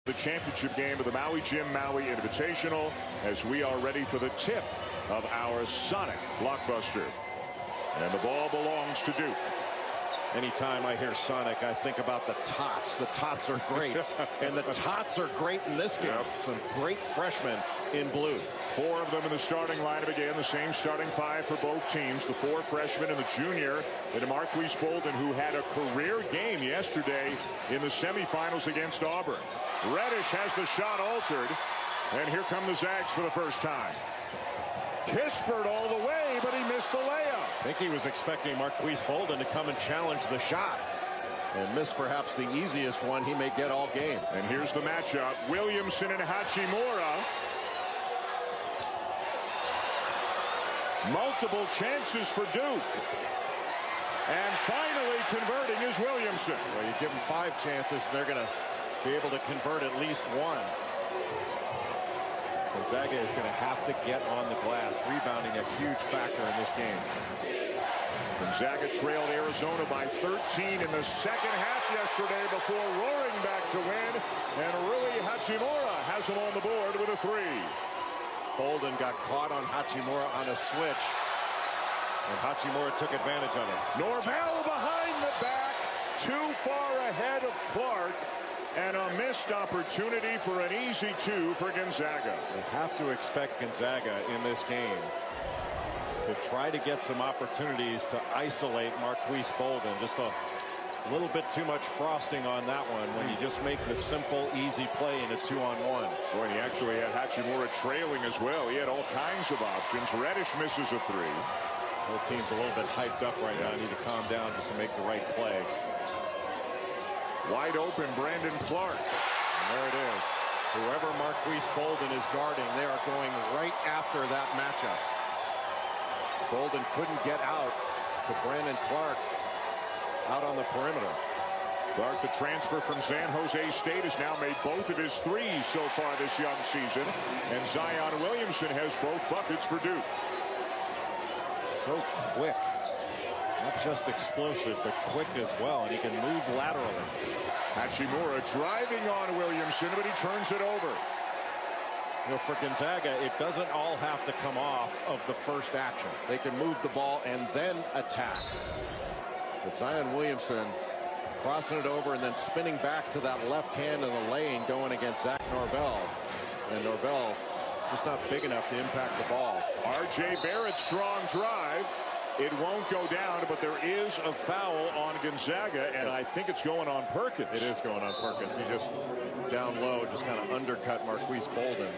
The championship game of the Maui Invitational, as we are ready for the tip of our sonic blockbuster. And the ball belongs to Duke. Anytime I hear Sonic, I think about the tots. The tots are great. And the tots are great in this game. Yep. Some great freshmen in blue. 4 of them in the starting lineup again. The same starting 5 for both teams. The 4 freshmen and the junior. And Marquise Bolden, who had a career game yesterday in the semifinals against Auburn. Reddish has the shot altered. And here come the Zags for the first time. Kispert all the way, but he missed the layup. I think he was expecting Marquise Bolden to come and challenge the shot. And miss perhaps the easiest one he may get all game. And here's the matchup. Williamson and Hachimura. Multiple chances for Duke. And finally converting is Williamson. Well, you give them 5 chances, and they're going to be able to convert at least 1. Gonzaga is going to have to get on the glass. Rebounding a huge factor in this game. Gonzaga trailed Arizona by 13 in the second half yesterday before roaring back to win. And Rui Hachimura has him on the board with a 3. Bolden got caught on Hachimura on a switch. And Hachimura took advantage of it. Norvell behind the back. Too far ahead of Clark. And a missed opportunity for an easy 2 for Gonzaga. You have to expect Gonzaga in this game to try to get some opportunities to isolate Marquise Bolden. Just a little bit too much frosting on that one when you just make the simple, easy play in a 2-on-1. Boy, he actually had Hachimura trailing as well. He had all kinds of options. Reddish misses a 3. Both teams a little bit hyped up right now. Need to calm down just to make the right play. Wide open, Brandon Clark. And there it is. Whoever Marquise Bolden is guarding, they are going right after that matchup. Bolden couldn't get out to Brandon Clark out on the perimeter. Clark, the transfer from San Jose State, has now made both of his 3s so far this young season. And Zion Williamson has both buckets for Duke. So quick. Not just explosive, but quick as well, and he can move laterally. Hachimura driving on Williamson, but he turns it over. You know, for Gonzaga, it doesn't all have to come off of the first action. They can move the ball and then attack. But Zion Williamson crossing it over and then spinning back to that left hand in the lane going against Zach Norvell. And Norvell just not big enough to impact the ball. R.J. Barrett, strong drive. It won't go down, but there is a foul on Gonzaga, and I think it's going on Perkins. It is going on Perkins. He just down low, just kind of undercut Marquise Bolden.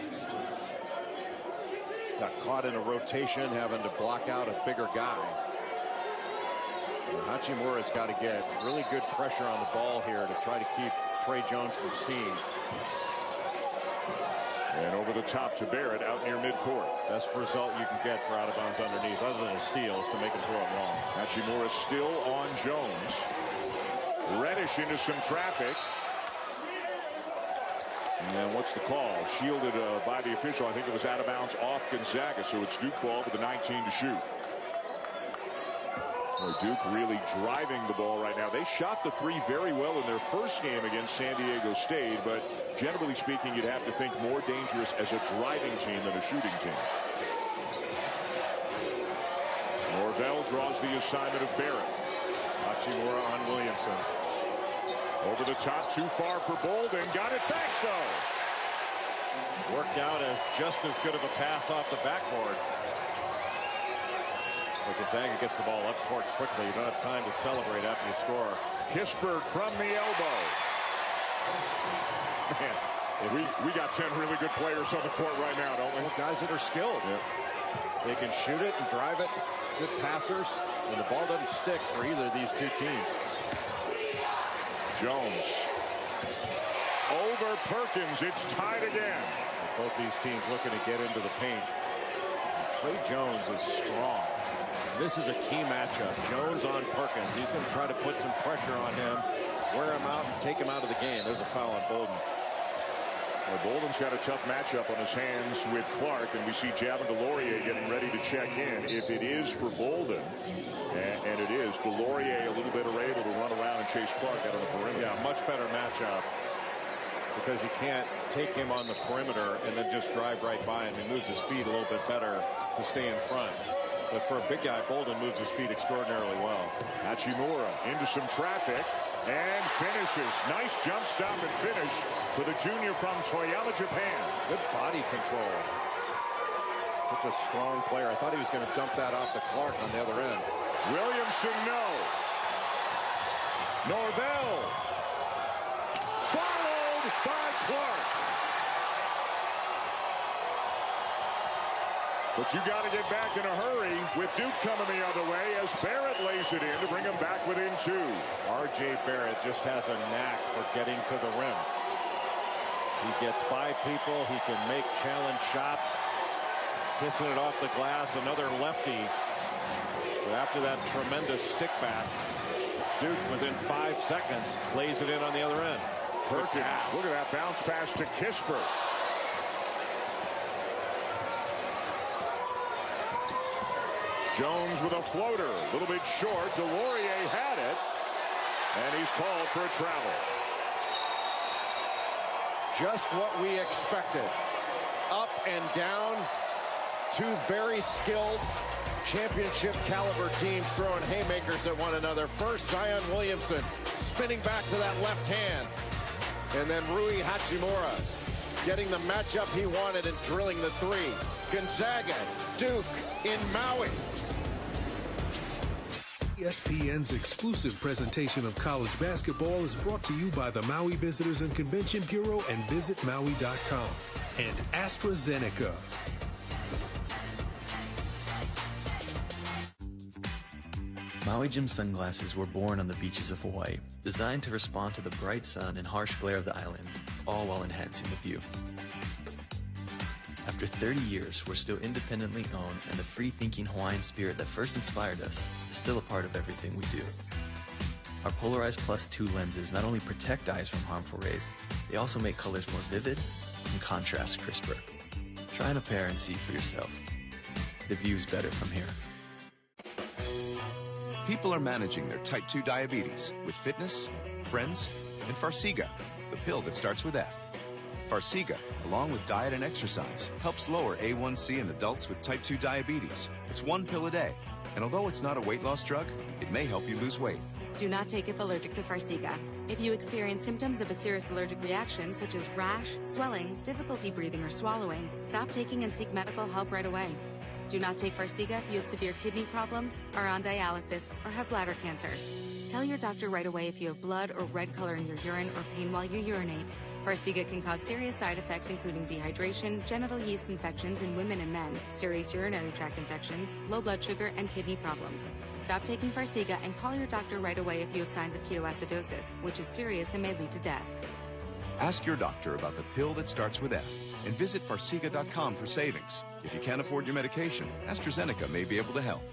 Got caught in a rotation, having to block out a bigger guy. Hachimura's got to get really good pressure on the ball here to try to keep Trey Jones from seeing. And over the top to Barrett out near midcourt. Best result you can get for out of bounds underneath, other than a steal, is to make him throw it long. Hachimura still on Jones. Reddish into some traffic. And what's the call? Shielded by the official. I think it was out of bounds off Gonzaga, so it's Duke ball with the 19 to shoot. Duke really driving the ball right now. They shot the 3 very well in their first game against San Diego State, but generally speaking, you'd have to think more dangerous as a driving team than a shooting team. Norvell draws the assignment of Barrett. Hachimura on Williamson. Over the top, too far for Bolden. Got it back, though. Worked out as just as good of a pass off the backboard. Gonzaga gets the ball up court quickly. You don't have time to celebrate after you score. Kispert from the elbow. Man, we got 10 really good players on the court right now, don't we? Well, guys that are skilled. Yeah. They can shoot it and drive it. Good passers. And the ball doesn't stick for either of these 2 teams. Jones. Over Perkins. It's tied again. Both these teams looking to get into the paint. Trey Jones is strong. This is a key matchup. Jones on Perkins. He's going to try to put some pressure on him, wear him out, and take him out of the game. There's a foul on Bolden. Well, Bolden's got a tough matchup on his hands with Clark, and we see Javin DeLaurier getting ready to check in. If it is for Bolden, and it is, DeLaurier a little bit able to run around and chase Clark out on the perimeter. Yeah, much better matchup. because you can't take him on the perimeter and then just drive right by him. He moves his feet a little bit better to stay in front. But for a big guy, Bolden moves his feet extraordinarily well. Hachimura into some traffic and finishes. Nice jump stop and finish for the junior from Toyama, Japan. Good body control. Such a strong player. I thought he was going to dump that off to Clark on the other end. Williamson, no. Norvell. Followed by Clark. But you got to get back in a hurry with Duke coming the other way as Barrett lays it in to bring him back within 2. R.J. Barrett just has a knack for getting to the rim. He gets by people. He can make challenge shots. Kissing it off the glass. Another lefty. But after that tremendous stick back, Duke within 5 seconds lays it in on the other end. Perkins, look at that bounce pass to Kisper. Jones with a floater, a little bit short. Delorier had it, and he's called for a travel. Just what we expected. Up and down. 2 very skilled championship caliber teams throwing haymakers at one another. First, Zion Williamson spinning back to that left hand. And then Rui Hachimura getting the matchup he wanted and drilling the 3. Gonzaga, Duke in Maui. ESPN's exclusive presentation of college basketball is brought to you by the Maui Visitors and Convention Bureau and visitmaui.com and AstraZeneca. Maui Gym sunglasses were born on the beaches of Hawaii, designed to respond to the bright sun and harsh glare of the islands, all while enhancing the view. After 30 years, we're still independently owned, and the free-thinking Hawaiian spirit that first inspired us is still a part of everything we do. Our Polarized Plus 2 lenses not only protect eyes from harmful rays, they also make colors more vivid and contrast crisper. Try on a pair and see for yourself. The view's better from here. People are managing their type 2 diabetes with fitness, friends, and Farxiga, the pill that starts with F. Farxiga, along with diet and exercise, helps lower A1C in adults with type 2 diabetes. It's 1 pill a day, and although it's not a weight loss drug, it may help you lose weight. Do not take if allergic to Farxiga. If you experience symptoms of a serious allergic reaction, such as rash, swelling, difficulty breathing, or swallowing, stop taking and seek medical help right away. Do not take Farxiga if you have severe kidney problems, are on dialysis, or have bladder cancer. Tell your doctor right away if you have blood or red color in your urine or pain while you urinate. Farxiga can cause serious side effects including dehydration, genital yeast infections in women and men, serious urinary tract infections, low blood sugar, and kidney problems. Stop taking Farxiga and call your doctor right away if you have signs of ketoacidosis, which is serious and may lead to death. Ask your doctor about the pill that starts with F and visit Farxiga.com for savings. If you can't afford your medication, AstraZeneca may be able to help.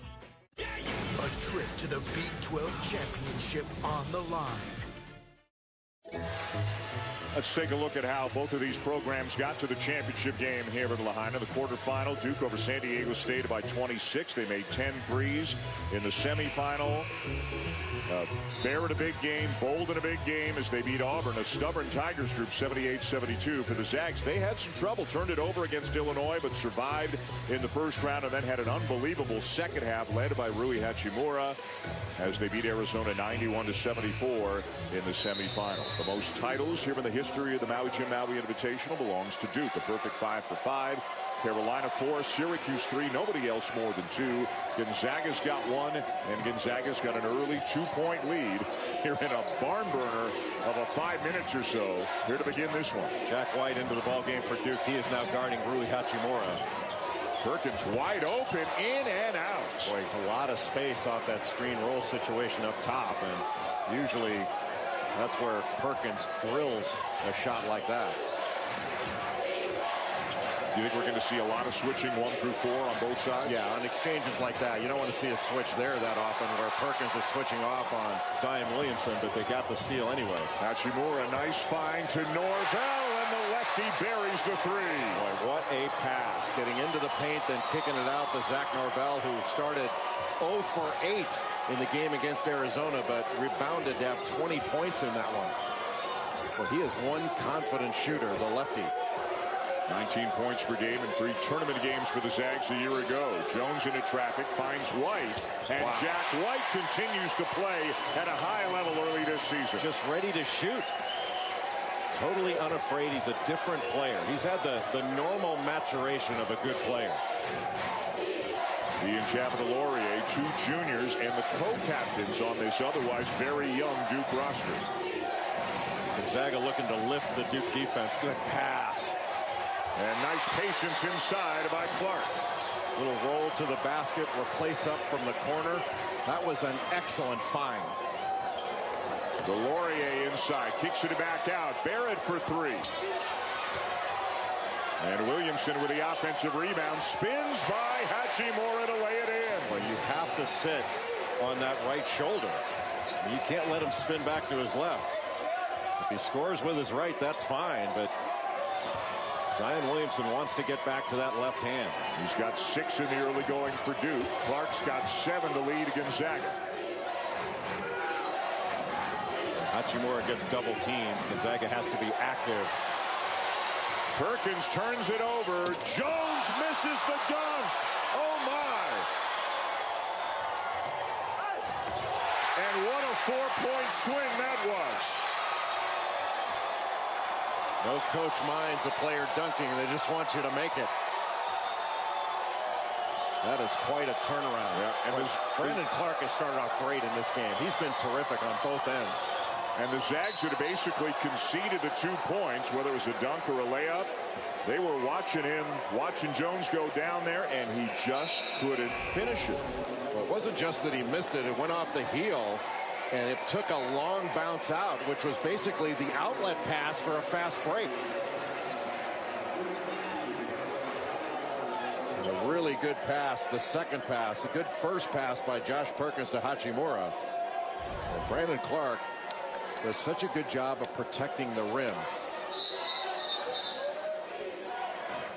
A trip to the Big 12 Championship on the line. Let's take a look at how both of these programs got to the championship game here at Lahaina. The quarterfinal, Duke over San Diego State by 26. They made 10 threes in the semifinal. Barrett a big game, Bolden a big game as they beat Auburn. A stubborn Tigers group 78-72 for the Zags. They had some trouble, turned it over against Illinois, but survived in the first round and then had an unbelievable second half led by Rui Hachimura as they beat Arizona 91-74 in the semifinal. The most titles here in the history of the Maui Jim Maui Invitational belongs to Duke. A perfect 5 for 5. Carolina 4, Syracuse 3, nobody else more than 2. Gonzaga's got 1, and Gonzaga's got an early 2-point lead here in a barn burner of a 5 minutes or so here to begin this one. Jack White into the ball game for Duke. He is now guarding Rui Hachimura. Perkins wide open, in and out. Boy, a lot of space off that screen roll situation up top, and usually that's where Perkins drills a shot like that. Do you think we're going to see a lot of switching 1 through 4 on both sides? Yeah, on exchanges like that. You don't want to see a switch there that often where Perkins is switching off on Zion Williamson, but they got the steal anyway. Hachimura, a nice find to Norvell, and the lefty buries the 3. Boy, what a pass. Getting into the paint, then kicking it out to Zach Norvell, who started 0 for 8 in the game against Arizona, but rebounded to have 20 points in that one. Well, he is one confident shooter, the lefty. 19 points per game in 3 tournament games for the Zags a year ago. Jones into traffic, finds White, and Jack White continues to play at a high level early this season. Just ready to shoot. Totally unafraid. He's a different player. He's had the normal maturation of a good player. He and Chappell-Laurier, 2 juniors, and the co-captains on this otherwise very young Duke roster. Gonzaga looking to lift the Duke defense. Good pass. And nice patience inside by Clark. Little roll to the basket, replace up from the corner. That was an excellent find. The Laurier inside, kicks it back out. Barrett for 3. And Williamson with the offensive rebound, spins by Hachimura to lay it in. Well, you have to sit on that right shoulder. You can't let him spin back to his left. If he scores with his right, that's fine, but Zion Williamson wants to get back to that left hand. He's got 6 in the early going for Duke. Clark's got 7 to lead Gonzaga. Hachimura gets double teamed. Gonzaga has to be active. Perkins turns it over. Jones misses the dunk. Oh my. And what a 4-point swing that was. No coach minds a player dunking. They just want you to make it. That is quite a turnaround. Yeah, and Brandon Clark has started off great in this game. He's been terrific on both ends. And the Zags had basically conceded the 2 points, whether it was a dunk or a layup. They were watching him, watching Jones go down there, and he just couldn't finish it. Well, it wasn't just that he missed it. It went off the heel, and it took a long bounce out, which was basically the outlet pass for a fast break. And a really good pass, the second pass, a good first pass by Josh Perkins to Hachimura. And Brandon Clark does such a good job of protecting the rim.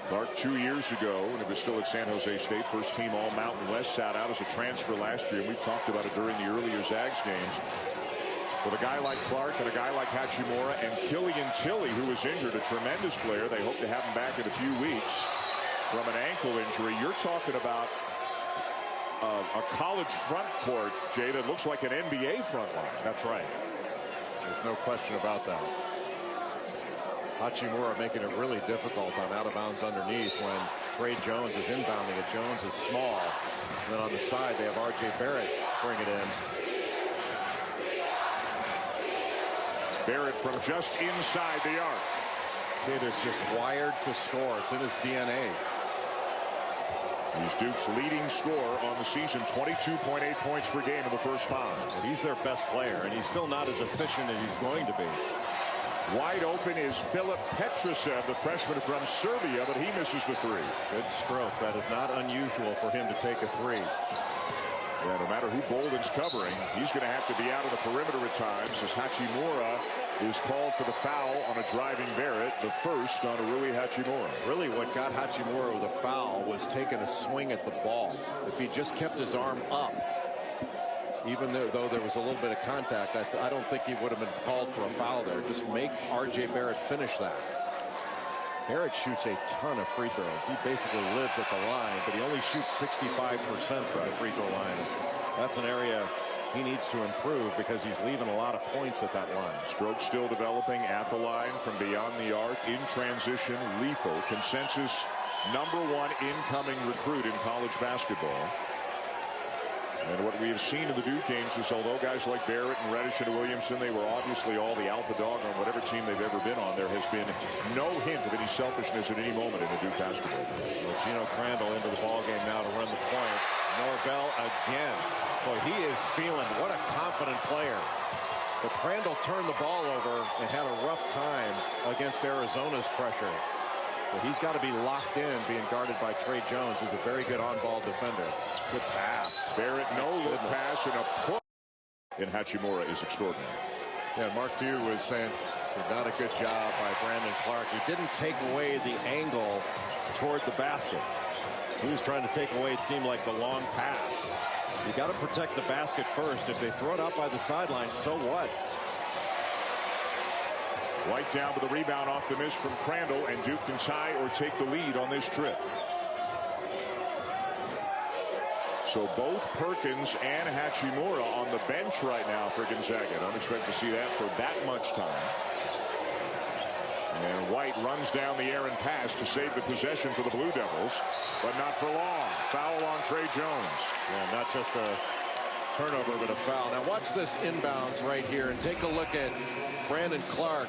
Clark 2 years ago, when he was still at San Jose State, first team All Mountain West, sat out as a transfer last year, and we've talked about it during the earlier Zags games. With a guy like Clark and a guy like Hachimura and Killian Tilly, who was injured, a tremendous player. They hope to have him back in a few weeks from an ankle injury. You're talking about a college front court, Jay, that looks like an NBA front line. That's right. There's no question about that. Hachimura making it really difficult on out of bounds underneath when Trey Jones is inbounding it. Jones is small. And then on the side, they have R.J. Barrett bring it in. Barrett from just inside the arc. Kid is just wired to score. It's in his DNA. He's Duke's leading scorer on the season, 22.8 points per game in the first 5. And he's their best player, and he's still not as efficient as he's going to be. Wide open is Filip Petrusev, the freshman from Serbia, but he misses the 3. Good stroke. That is not unusual for him to take a 3. Yeah, no matter who Bolden's covering, he's going to have to be out of the perimeter at times as Hachimura is called for the foul on a driving Barrett, the first on Rui Hachimura. Really what got Hachimura with a foul was taking a swing at the ball. If he just kept his arm up, even though there was a little bit of contact, I don't think he would have been called for a foul there. Just make R.J. Barrett finish that. Barrett shoots a ton of free throws. He basically lives at the line, but he only shoots 65% from the free throw line. That's an area he needs to improve because he's leaving a lot of points at that line. Stroke still developing at the line from beyond the arc, in transition, lethal. Consensus #1 incoming recruit in college basketball. And what we have seen in the Duke games is, although guys like Barrett and Reddish and Williamson, they were obviously all the alpha dog on whatever team they've ever been on, there has been no hint of any selfishness at any moment in the Duke basketball. Well, Gino Crandall into the ballgame now to run the point. Norvell again. Boy, he is feeling what a confident player. But Crandall turned the ball over and had a rough time against Arizona's pressure. But he's got to be locked in, being guarded by Trey Jones, who's a very good on-ball defender. Good pass. Barrett, no-look pass and a push. And Hachimura is extraordinary. Yeah, Mark Few was saying, not a good job by Brandon Clark. He didn't take away the angle toward the basket. He was trying to take away, it seemed like, the long pass. You got to protect the basket first. If they throw it out by the sideline, so what? White down with the rebound off the miss from Crandall, and Duke can tie or take the lead on this trip. So both Perkins and Hachimura on the bench right now for Gonzaga. Don't expect to see that for that much time. And White runs down the errant pass to save the possession for the Blue Devils, but not for long. Foul on Trey Jones. Yeah, not just a turnover, but a foul. Now watch this inbounds right here, and take a look at Brandon Clark.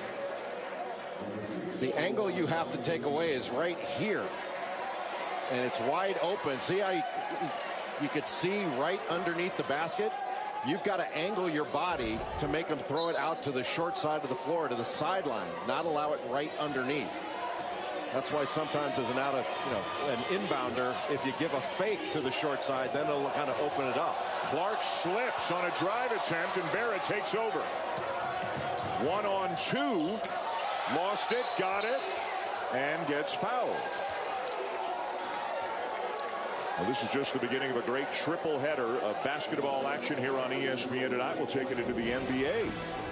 The angle you have to take away is right here, and it's wide open. See how you could see right underneath the basket? You've got to angle your body to make him throw it out to the short side of the floor, to the sideline, not allow it right underneath. That's why sometimes as an inbounder, if you give a fake to the short side, then it'll kind of open it up. Clark slips on a drive attempt, and Barrett takes over. 1-on-2. Lost it, got it, and gets fouled. Well, this is just the beginning of a great triple header of basketball action here on ESPN tonight. We'll take it into the NBA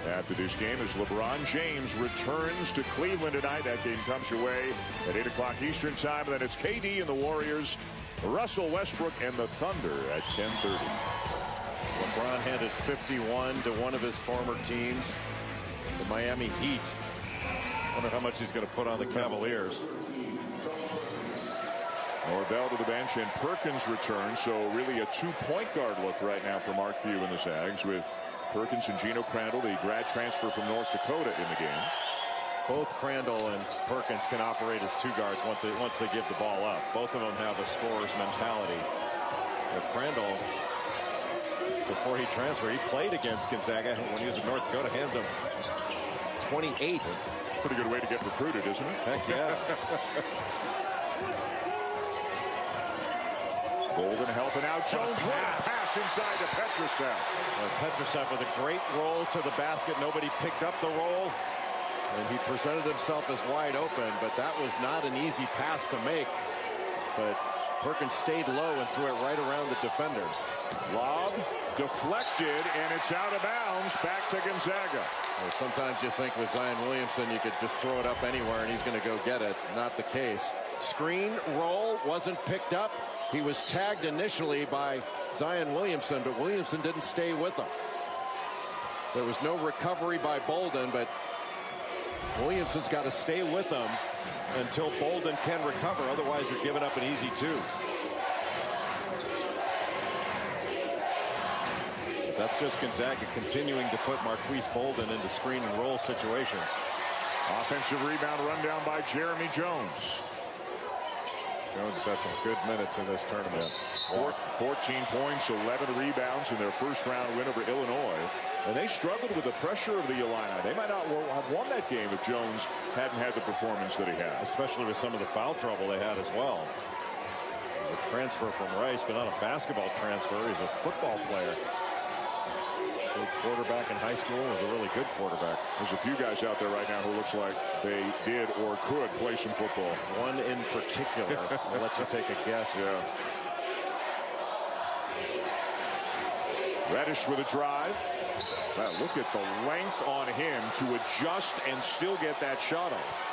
after this game as LeBron James returns to Cleveland tonight. That game comes your way at 8 o'clock Eastern time. And then it's KD and the Warriors, Russell Westbrook and the Thunder at 10:30. LeBron handed 51 to one of his former teams, the Miami Heat. Wonder how much he's going to put on the Cavaliers. Norvell to the bench, and Perkins returns. So really a two-point guard look right now for Mark Few and the Zags, with Perkins and Geno Crandall, the grad transfer from North Dakota, in the game. Both Crandall and Perkins can operate as two guards once they give the ball up. Both of them have a scorer's mentality. But Crandall, before he transferred, he played against Gonzaga when he was in North Dakota. Handed him 28. Pretty good way to get recruited, isn't it? Heck yeah. Golden helping out Jones. Pass inside to Petrushev. Petrushev with a great roll to the basket. Nobody picked up the roll, and he presented himself as wide open, but that was not an easy pass to make. But Perkins stayed low and threw it right around the defender. Lob deflected, and it's out of bounds. Back to Gonzaga. Well, sometimes you think with Zion Williamson you could just throw it up anywhere and he's going to go get it. Not the case. Screen roll wasn't picked up. He was tagged initially by Zion Williamson, but Williamson didn't stay with him. There was no recovery by Bolden, but Williamson's got to stay with him until Bolden can recover. Otherwise, you're giving up an easy two. But that's just Gonzaga continuing to put Marquise Bolden into screen and roll situations. Offensive rebound run down by Jeremy Jones. Jones has had some good minutes in this tournament. 14 points, 11 rebounds in their first round win over Illinois. And they struggled with the pressure of the Illini. They might not have won that game if Jones hadn't had the performance that he had. Especially with some of the foul trouble they had as well. A transfer from Rice, but not a basketball transfer. He's a football player. Good quarterback in high school. Was a really good quarterback. There's a few guys out there right now who looks like they did or could play some football. One in particular. I'll let you take a guess. Yeah. Reddish with a drive. Look at the length on him to adjust and still get that shot off.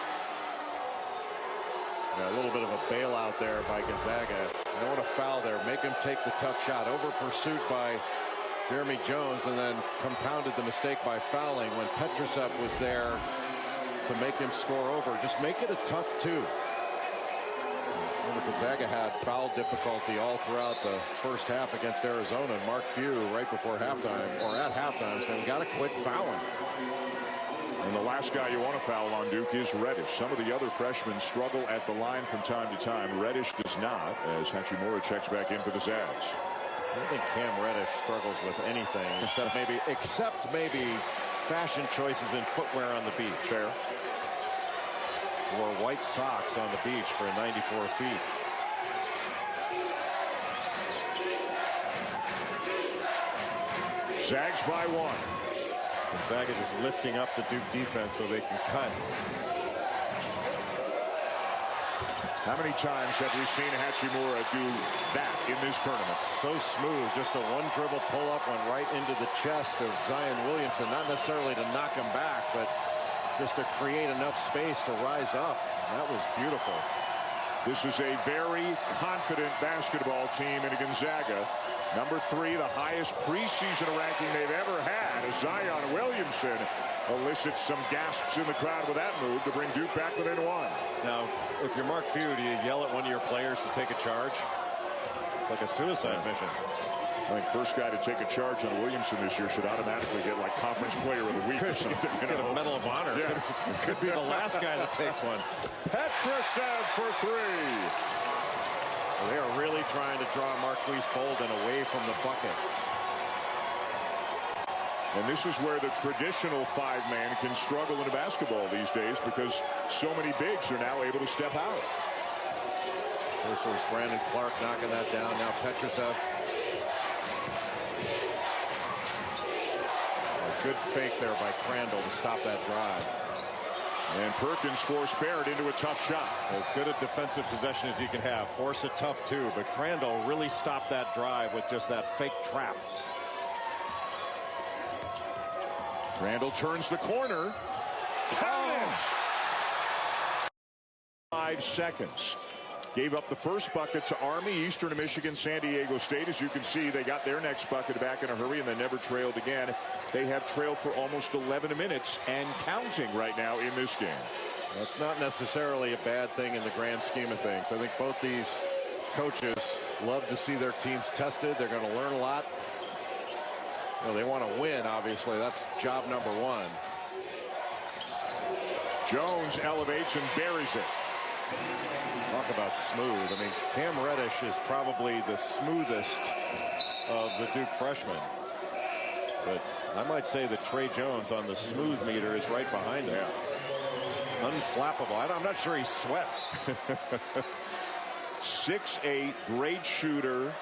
Yeah, a little bit of a bailout there by Gonzaga. They don't want to foul there. Make him take the tough shot. Over pursuit by Jeremy Jones, and then compounded the mistake by fouling when Petrushev was there to make him score over. Just make it a tough two. Remember, Gonzaga had foul difficulty all throughout the first half against Arizona. And Mark Few right before halftime, or at halftime, saying, got to quit fouling. And the last guy you want to foul on, Duke, is Reddish. Some of the other freshmen struggle at the line from time to time. Reddish does not, as Hachimura checks back in for the Zags. I don't think Cam Reddish struggles with anything except maybe fashion choices in footwear on the beach. Fair. Wore white socks on the beach for 94 feet. Zags by one. Gonzaga just lifting up the Duke defense so they can cut. How many times have we seen Hachimura do that in this tournament? So smooth. Just a one dribble pull up, went right into the chest of Zion Williamson. Not necessarily to knock him back, but just to create enough space to rise up. That was beautiful. This is a very confident basketball team in Gonzaga. Number 3, the highest preseason ranking they've ever had, as Zion Williamson elicits some gasps in the crowd with that move to bring Duke back within 1. Now, if you're Mark Few, do you yell at one of your players to take a charge? It's like a suicide mission. I think first guy to take a charge on Williamson this year should automatically get like Conference Player of the Week or something. Get a Medal of Honor. Yeah. Could be the last guy that takes one. Petrosev for 3. They are really trying to draw Marquise Bolden away from the bucket. And this is where the traditional 5-man can struggle in basketball these days because so many bigs are now able to step out. First was Brandon Clark knocking that down. Now Petrosev. A good fake there by Crandall to stop that drive. And Perkins forced Barrett into a tough shot. As good a defensive possession as you can have. Force it tough too, but Crandall really stopped that drive with just that fake trap. Crandall turns the corner. Counts! 5 seconds. Gave up the first bucket to Army, Eastern Michigan, San Diego State. As you can see, they got their next bucket back in a hurry and they never trailed again. They have trailed for almost 11 minutes and counting right now in this game. That's not necessarily a bad thing in the grand scheme of things. I think both these coaches love to see their teams tested. They're going to learn a lot. You know, they want to win, obviously. That's job number 1. Jones elevates and buries it. Talk about smooth. I mean, Cam Reddish is probably the smoothest of the Duke freshmen. But I might say that Trey Jones on the smooth meter is right behind him. Yeah. Unflappable. I'm not sure he sweats. 6'8", great shooter.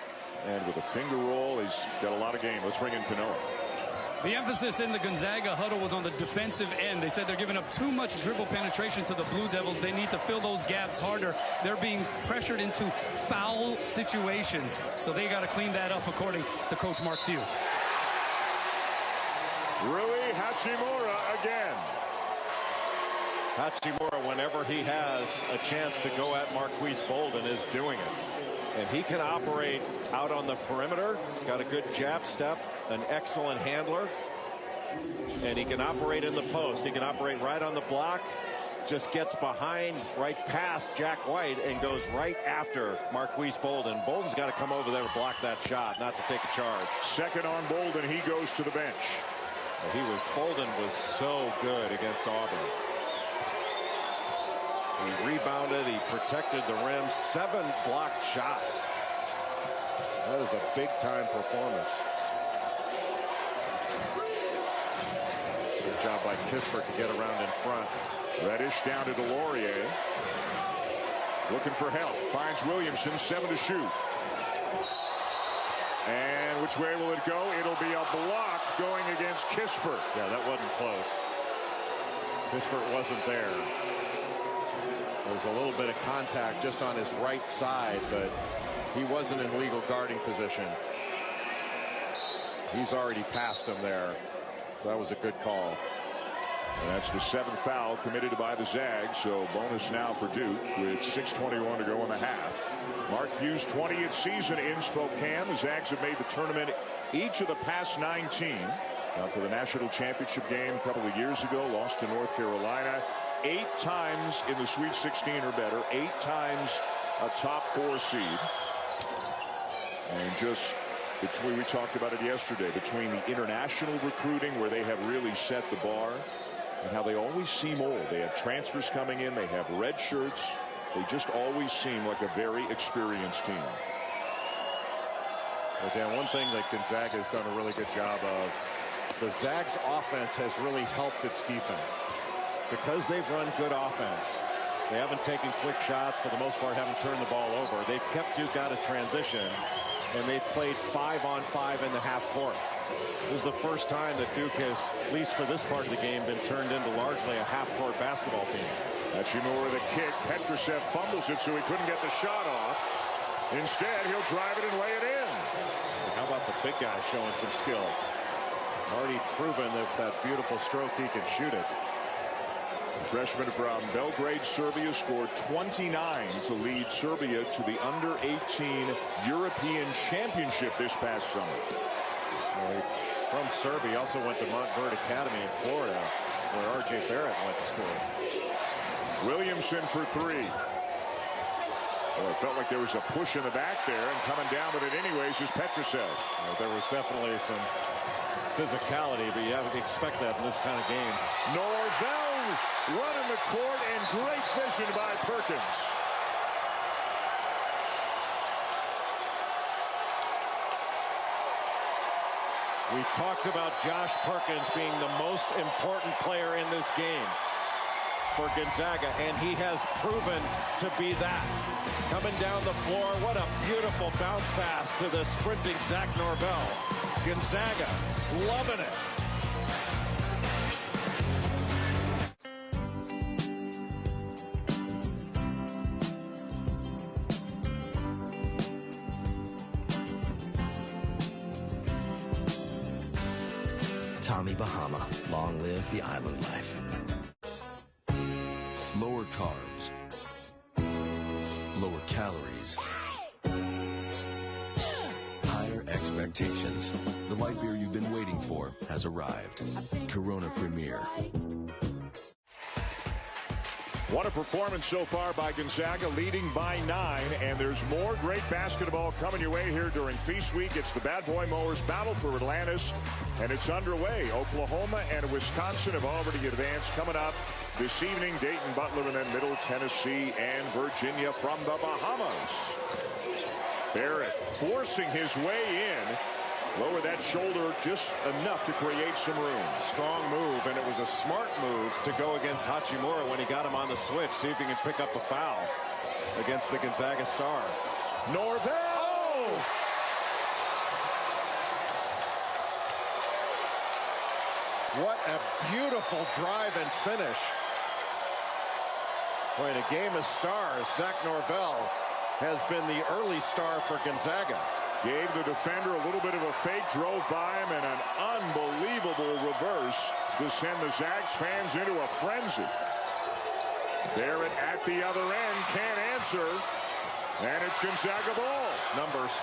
And with a finger roll, he's got a lot of game. Let's bring in Canoa. The emphasis in the Gonzaga huddle was on the defensive end. They said they're giving up too much dribble penetration to the Blue Devils. They need to fill those gaps harder. They're being pressured into foul situations. So they got to clean that up, according to Coach Mark Few. Rui Hachimura again. Hachimura, whenever he has a chance to go at Marquise Bolden, is doing it. And he can operate out on the perimeter. He's got a good jab step, an excellent handler. And he can operate in the post. He can operate right on the block. Just gets behind, right past Jack White, and goes right after Marquise Bolden. Bolden's got to come over there to block that shot, not to take a charge. Second on Bolden, he goes to the bench. Bolden was so good against Auburn. He rebounded, he protected the rim, 7 blocked shots. That is a big-time performance. Good job by Kispert to get around in front. Reddish down to Delorier. Looking for help. Finds Williamson, 7 to shoot. And which way will it go? It'll be a block going against Kispert. Yeah, that wasn't close. Kispert wasn't there. There was a little bit of contact just on his right side, but he wasn't in legal guarding position. He's already passed him there. So that was a good call. And that's the 7th foul committed by the Zags. So bonus now for Duke with 6:21 to go in the half. Mark Few's 20th season in Spokane. The Zags have made the tournament each of the past 19. Now to the national championship game a couple of years ago. Lost to North Carolina. 8 times in the Sweet 16 or better. 8 times a top 4 seed. And just between, we talked about it yesterday, between the international recruiting where they have really set the bar and how they always seem old. They have transfers coming in. They have red shirts. They just always seem like a very experienced team. But Dan, one thing that Gonzaga has done a really good job of, the Zags offense has really helped its defense. Because they've run good offense, they haven't taken quick shots, for the most part haven't turned the ball over. They've kept Duke out of transition, and they've played 5-on-5 in the half court. This is the first time that Duke has, at least for this part of the game, been turned into largely a half-court basketball team. Hachimura the kick. Petrosev fumbles it, so he couldn't get the shot off. Instead, he'll drive it and lay it in. How about the big guy showing some skill? Already proven that beautiful stroke, he can shoot it. Freshman from Belgrade, Serbia, scored 29 to lead Serbia to the under-18 European Championship this past summer. From Serbia, he also went to Montverde Academy in Florida, where R.J. Barrett went to school. Williamson for three. Well, it felt like there was a push in the back there, and coming down with it anyways is Petrushev. There was definitely some physicality, but you have to expect that in this kind of game. Norvell running the court, and great vision by Perkins. We talked about Josh Perkins being the most important player in this game for Gonzaga, and he has proven to be that. Coming down the floor, what a beautiful bounce pass to the sprinting Zach Norvell. Gonzaga loving it. Tommy Bahama, long live the island life. Lower carbs, lower calories, higher expectations. The light beer you've been waiting for has arrived. Corona Premier. What a performance so far by Gonzaga, leading by 9, and there's more great basketball coming your way here during Feast Week. It's the Bad Boy Mowers battle for Atlantis, and it's underway. Oklahoma and Wisconsin have already advanced. Coming up this evening, Dayton, Butler, and then Middle Tennessee and Virginia from the Bahamas. Barrett forcing his way in. Lower that shoulder just enough to create some room. Strong move, and it was a smart move to go against Hachimura when he got him on the switch. See if he can pick up a foul against the Gonzaga star. Norvell! Oh! What a beautiful drive and finish. Boy, in a game of stars, Zach Norvell has been the early star for Gonzaga. Gave the defender a little bit of a fake, drove by him, and an unbelievable reverse to send the Zags fans into a frenzy. Barrett at the other end, can't answer, and it's Gonzaga ball. Numbers.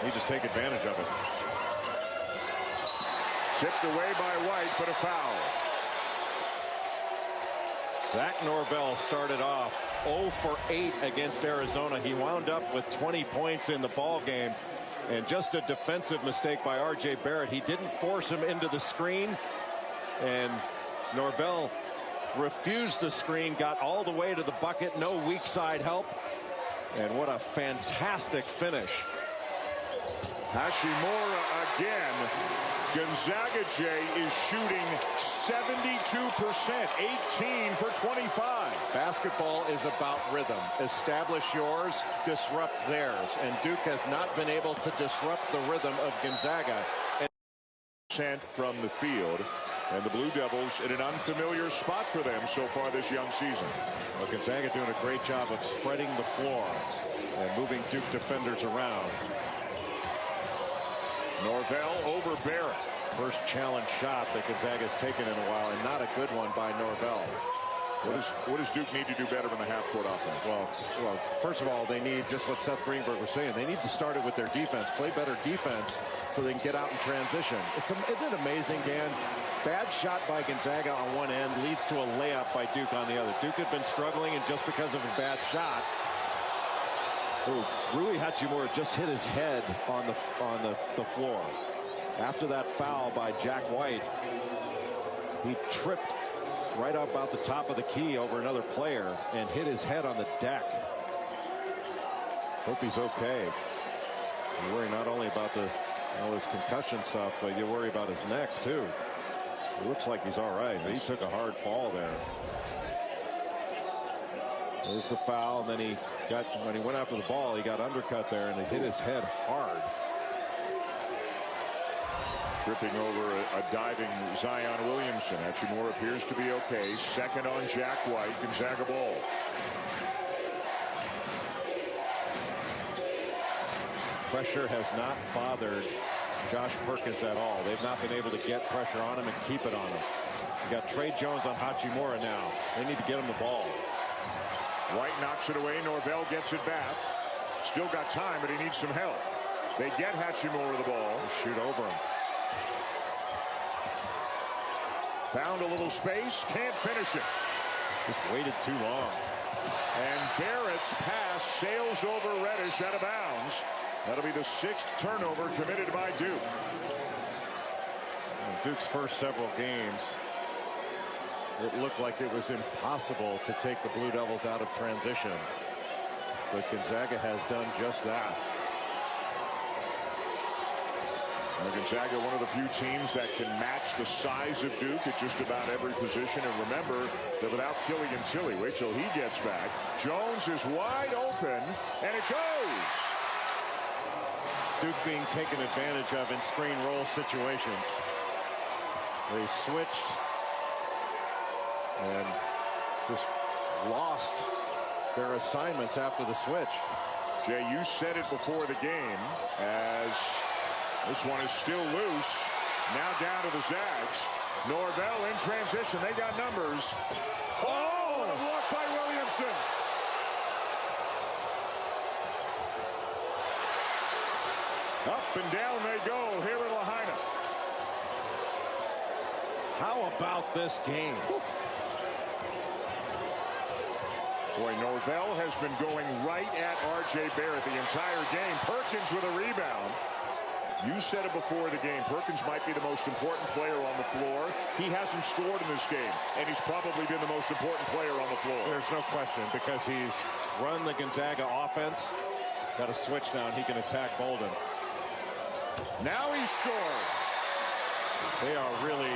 Need to take advantage of it. Tipped away by White, but a foul. Zach Norvell started off 0 for 8 against Arizona. He wound up with 20 points in the ball game, and just a defensive mistake by R.J. Barrett. He didn't force him into the screen, and Norvell refused the screen, got all the way to the bucket, no weak side help, and what a fantastic finish. Hachimura again. Gonzaga, Jay, is shooting 72%, 18 for 25. Basketball is about rhythm. Establish yours, disrupt theirs. And Duke has not been able to disrupt the rhythm of Gonzaga. From the field, and the Blue Devils in an unfamiliar spot for them so far this young season. Well, Gonzaga doing a great job of spreading the floor and moving Duke defenders around. Norvell over Barrett. First challenge shot that Gonzaga's taken in a while, and not a good one by Norvell. What does Duke need to do better in the half-court offense? Well, first of all, they need just what Seth Greenberg was saying. They need to start it with their defense, play better defense, so they can get out in transition. Isn't it amazing, Dan? Bad shot by Gonzaga on one end leads to a layup by Duke on the other. Duke had been struggling, and just because of a bad shot, Rui Hachimura just hit his head on the floor. After that foul by Jack White, he tripped right about the top of the key over another player and hit his head on the deck. Hope he's okay. You worry not only about all this concussion stuff, but you worry about his neck too. It looks like he's all right, but he took a hard fall there. There's the foul, and then when he went after the ball, he got undercut there, and it hit his head hard. Tripping over a diving Zion Williamson. Hachimura appears to be okay. Second on Jack White. Gonzaga ball. Pressure has not bothered Josh Perkins at all. They've not been able to get pressure on him and keep it on him. You got Trey Jones on Hachimura now. They need to get him the ball. White knocks it away. Norvell gets it back. Still got time, but he needs some help. They get Hachimura the ball. They shoot over him. Found a little space. Can't finish it. Just waited too long. And Barrett's pass sails over Reddish out of bounds. That'll be the 6th turnover committed by Duke. In Duke's first several games, it looked like it was impossible to take the Blue Devils out of transition. But Gonzaga has done just that. Well, Gonzaga, one of the few teams that can match the size of Duke at just about every position. And remember that without Killian Tilly, wait till he gets back. Jones is wide open, and it goes. Duke being taken advantage of in screen roll situations. They switched and just lost their assignments after the switch. Jay, you said it before the game as this one is still loose. Now down to the Zags. Norvell in transition. They got numbers. Oh, what a block by Williamson. Up and down they go here in Lahaina. How about this game? Boy, Norvell has been going right at R.J. Barrett the entire game. Perkins with a rebound. You said it before the game. Perkins might be the most important player on the floor. He hasn't scored in this game, and he's probably been the most important player on the floor. There's no question, because he's run the Gonzaga offense. Got a switch down. He can attack Bolden. Now he scored. They are really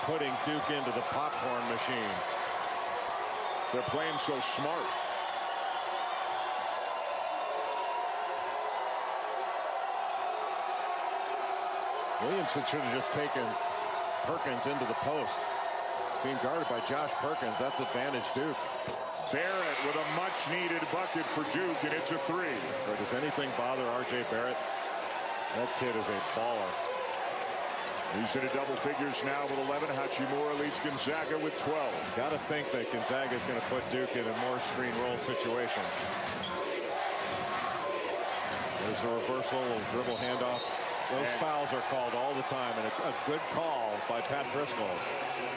putting Duke into the popcorn machine. They're playing so smart. Williamson should have just taken Perkins into the post. Being guarded by Josh Perkins, that's advantage Duke. Barrett with a much-needed bucket for Duke, and it's a 3. Or does anything bother R.J. Barrett? That kid is a baller. He's in a double figures now with 11. Hachimura leads Gonzaga with 12. Got to think that Gonzaga is going to put Duke in more screen roll situations. There's a reversal, a dribble handoff. Those fouls are called all the time, and a good call by Pat Driscoll.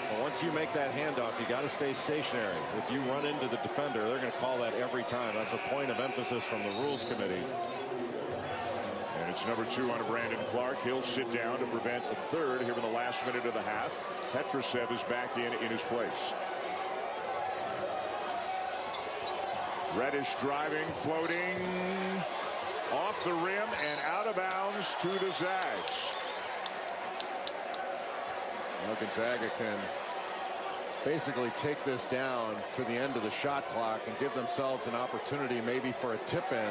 But once you make that handoff, you got to stay stationary. If you run into the defender, they're going to call that every time. That's a point of emphasis from the Rules Committee. And it's number 2 on Brandon Clark. He'll sit down to prevent the third here in the last minute of the half. Petrosev is back in his place. Reddish driving, floating, off the rim and out of bounds to the Zags. Well, Gonzaga can basically take this down to the end of the shot clock and give themselves an opportunity maybe for a tip-in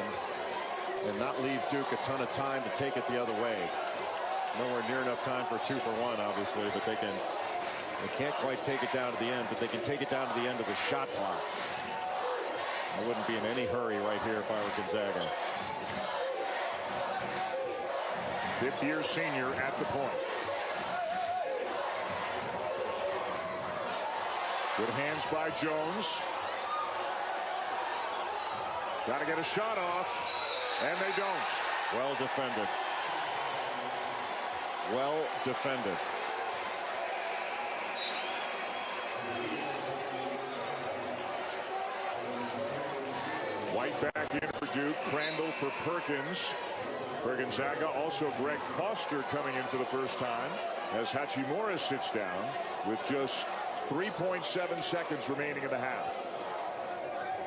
and not leave Duke a ton of time to take it the other way. Nowhere near enough time for 2 for 1, obviously, but they can't quite take it down to the end, but they can take it down to the end of the shot clock. I wouldn't be in any hurry right here if I were Gonzaga. 5th-year senior at the point. Good hands by Jones. Got to get a shot off. And they don't. Well defended. Well defended. White back in for Duke. Crandall for Perkins. For Gonzaga, also Greg Foster coming in for the first time as Hachimura sits down with just 3.7 seconds remaining in the half.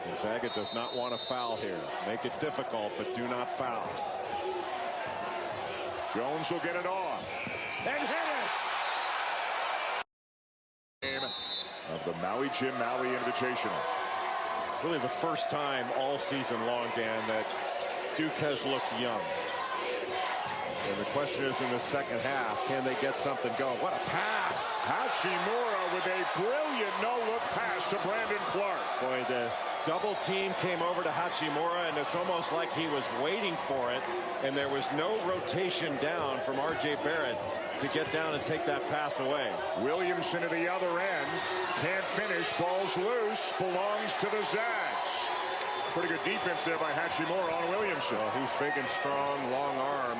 Gonzaga does not want to foul here. Make it difficult, but do not foul. Jones will get it off and hit it. Game of the Maui Invitational. Really the first time all season long, Dan, that Duke has looked young. And the question is, in the second half, can they get something going? What a pass! Hachimura with a brilliant no-look pass to Brandon Clark. Boy, double team came over to Hachimura, and it's almost like he was waiting for it, and there was no rotation down from R.J. Barrett to get down and take that pass away. Williamson at the other end. Can't finish. Ball's loose. Belongs to the Zags. Pretty good defense there by Hachimura on Williamson. Well, he's big and strong, long arm,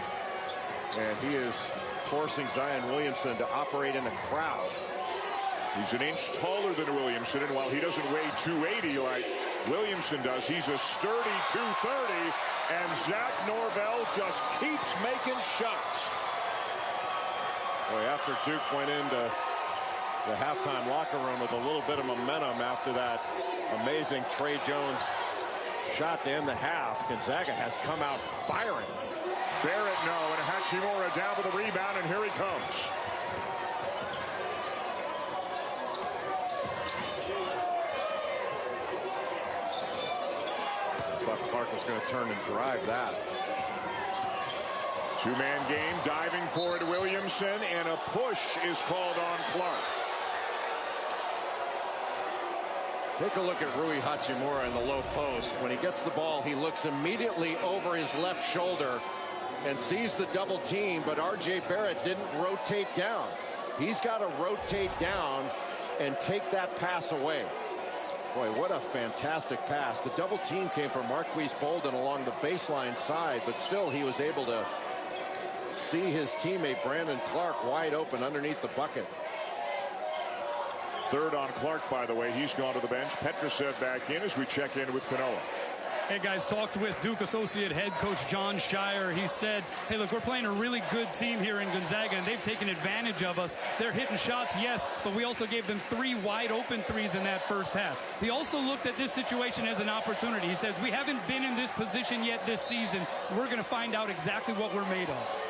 and he is forcing Zion Williamson to operate in a crowd. He's an inch taller than Williamson, and while he doesn't weigh 280 like Williamson does, he's a sturdy 230, and Zach Norvell just keeps making shots. Boy, after Duke went into the halftime locker room with a little bit of momentum after that amazing Trey Jones shot to end the half, Gonzaga has come out firing. Barrett no, and Hachimura down with the rebound, and here he comes. But Clark was going to turn and drive that. Two-man game, diving for it, Williamson, and a push is called on Clark. Take a look at Rui Hachimura in the low post. When he gets the ball, he looks immediately over his left shoulder and sees the double team, but R.J. Barrett didn't rotate down. He's got to rotate down and take that pass away. Boy, what a fantastic pass. The double team came from Marquise Bolden along the baseline side, but still he was able to see his teammate Brandon Clark wide open underneath the bucket. Third on Clark, by the way. He's gone to the bench. Petrosev back in as we check in with Kanoa. Hey, guys, talked with Duke Associate Head Coach John Shire. He said, hey, look, we're playing a really good team here in Gonzaga, and they've taken advantage of us. They're hitting shots, yes, but we also gave them 3 wide open threes in that first half. He also looked at this situation as an opportunity. He says, we haven't been in this position yet this season. We're going to find out exactly what we're made of.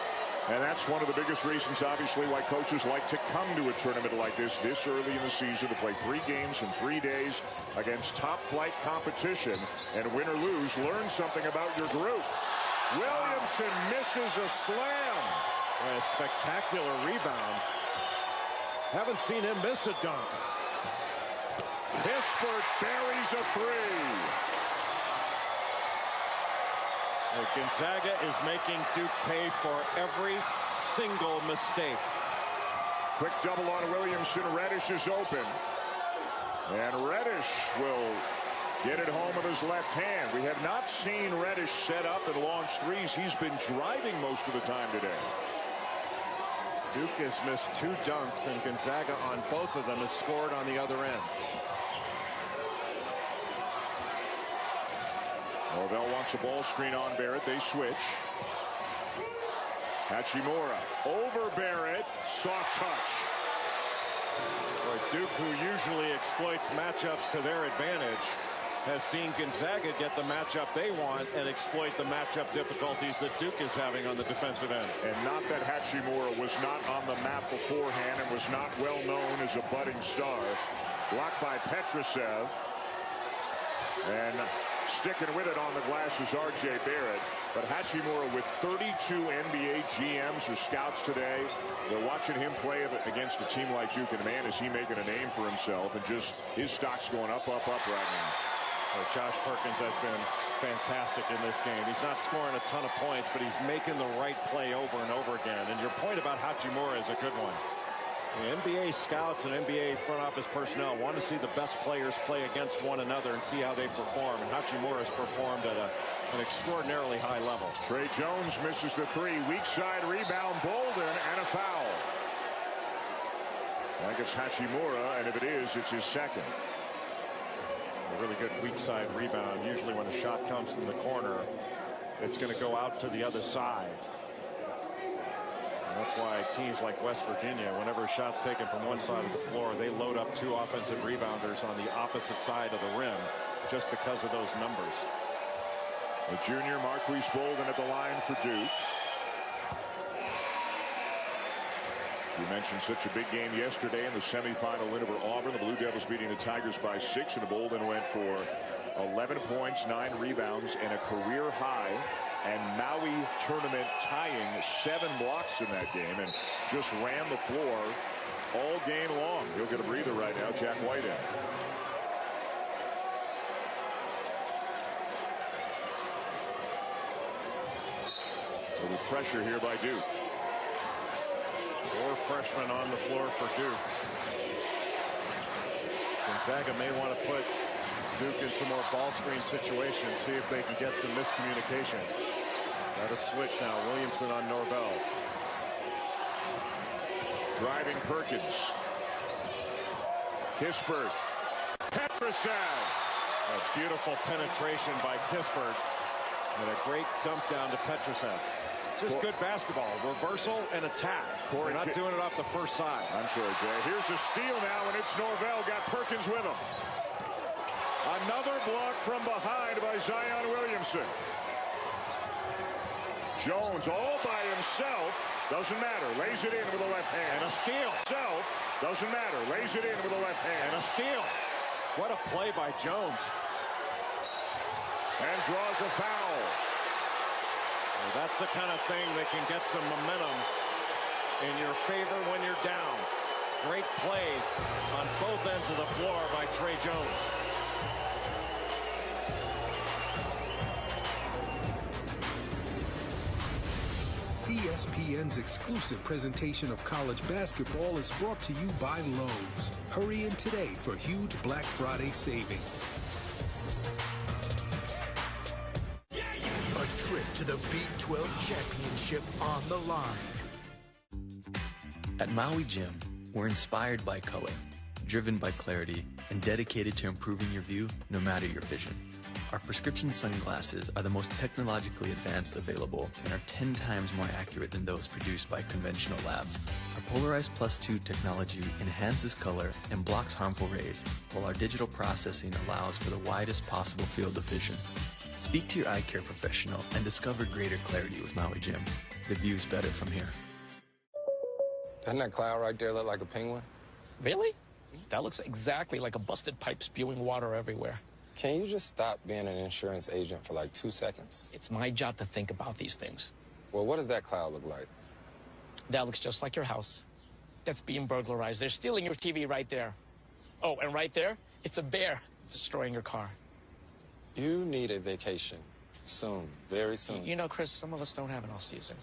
And that's one of the biggest reasons, obviously, why coaches like to come to a tournament like this early in the season, to play 3 games in 3 days against top-flight competition. And win or lose, learn something about your group. Williamson misses a slam. A spectacular rebound. Haven't seen him miss a dunk. Hispert buries a 3. Gonzaga is making Duke pay for every single mistake. Quick double on Williamson. Reddish is open. And Reddish will get it home with his left hand. We have not seen Reddish set up and launch threes. He's been driving most of the time today. Duke has missed 2 dunks, and Gonzaga on both of them has scored on the other end. Norvell wants a ball screen on Barrett. They switch. Hachimura over Barrett. Soft touch. Duke, who usually exploits matchups to their advantage, has seen Gonzaga get the matchup they want and exploit the matchup difficulties that Duke is having on the defensive end. And not that Hachimura was not on the map beforehand and was not well known as a budding star. Blocked by Petrosev. And sticking with it on the glass is R.J. Barrett. But Hachimura with 32 NBA GMs or scouts today. They're watching him play against a team like Duke, and man, is he making a name for himself. And just his stock's going up, up, up right now. Well, Josh Perkins has been fantastic in this game. He's not scoring a ton of points, but he's making the right play over and over again. And your point about Hachimura is a good one. The NBA scouts and NBA front office personnel want to see the best players play against one another and see how they perform. And Hachimura has performed at an extraordinarily high level. Trey Jones misses the 3. Weak side rebound, Bolden, and a foul. I think it's Hachimura, and if it is, it's his second. A really good weak side rebound. Usually when a shot comes from the corner, it's going to go out to the other side. That's why teams like West Virginia, whenever a shot's taken from one side of the floor, they load up 2 offensive rebounders on the opposite side of the rim just because of those numbers. The junior Marquise Bolden at the line for Duke. You mentioned such a big game yesterday in the semifinal win over Auburn. The Blue Devils beating the Tigers by 6, and Bolden went for 11 points, 9 rebounds, and a career high. And Maui tournament tying 7 blocks in that game, and just ran the floor all game long. He'll get a breather right now. Jack Whitehead. So the pressure here by Duke. 4 freshmen on the floor for Duke. Gonzaga may want to put Duke in some more ball screen situations, see if they can get some miscommunication. Got a switch now. Williamson on Norvell. Driving Perkins. Kispert. Petrusov. A beautiful penetration by Kispert. And a great dump down to Petrusov. Just good basketball. Reversal and attack. We're not doing it off the first side. I'm sorry, Jay. Here's a steal now, and it's Norvell. Got Perkins with him. Another block from behind by Zion Williamson. Jones all by himself. Doesn't matter. Lays it in with the left hand. And a steal. Doesn't matter. Lays it in with the left hand. And a steal. What a play by Jones. And draws a foul. Well, that's the kind of thing that can get some momentum in your favor when you're down. Great play on both ends of the floor by Trey Jones. ESPN's exclusive presentation of college basketball is brought to you by Lowe's. Hurry in today for huge Black Friday savings. A trip to the Big 12 Championship on the line. At Maui Gym, we're inspired by color, driven by clarity, and dedicated to improving your view no matter your vision. Our prescription sunglasses are the most technologically advanced available and are 10 times more accurate than those produced by conventional labs. Our Polarized Plus 2 technology enhances color and blocks harmful rays, while our digital processing allows for the widest possible field of vision. Speak to your eye care professional and discover greater clarity with Maui Gym. The view's better from here. Doesn't that cloud right there look like a penguin? Really? That looks exactly like a busted pipe spewing water everywhere. Can you just stop being an insurance agent for like 2 seconds? It's my job to think about these things. Well, what does that cloud look like? That looks just like your house. That's being burglarized. They're stealing your TV right there. Oh, and right there, it's a bear destroying your car. You need a vacation. Soon. Very soon. You know, Chris, some of us don't have an off-season.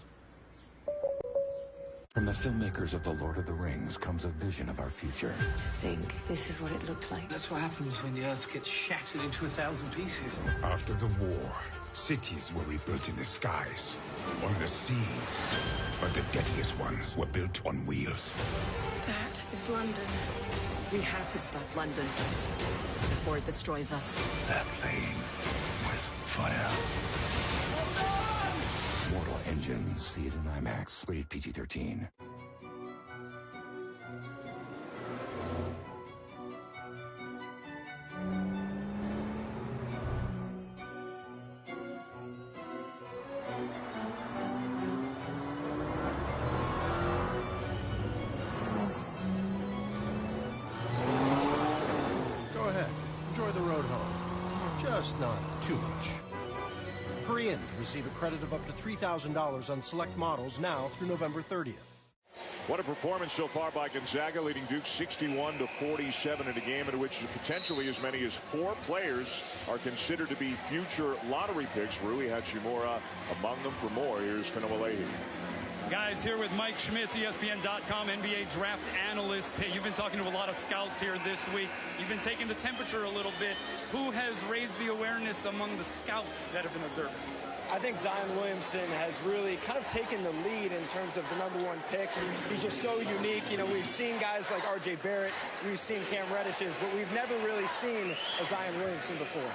From the filmmakers of The Lord of the Rings comes a vision of our future. To think this is what it looked like. That's what happens when the Earth gets shattered into 1,000 pieces. After the war, cities were rebuilt in the skies, on the seas. But the deadliest ones were built on wheels. That is London. We have to stop London before it destroys us. That plane with fire. Mortal Engines. See it in IMAX. Rated PG-13. Go ahead. Enjoy the road home. Just not too much. Hurry in to receive a credit of up to $3,000 on select models now through November 30th. What a performance so far by Gonzaga, leading Duke 61-47 in a game in which potentially as many as 4 players are considered to be future lottery picks. Rui Hachimura among them. For more, here's Kanoa Leahy. Guys, here with Mike Schmitz, ESPN.com NBA draft analyst. Hey, you've been talking to a lot of scouts here this week. You've been taking the temperature a little bit. Who has raised the awareness among the scouts that have been observing? I think Zion Williamson has really kind of taken the lead in terms of the #1 pick. He's just so unique. You know, we've seen guys like R.J. Barrett, we've seen Cam Reddishes, but we've never really seen a Zion Williamson before.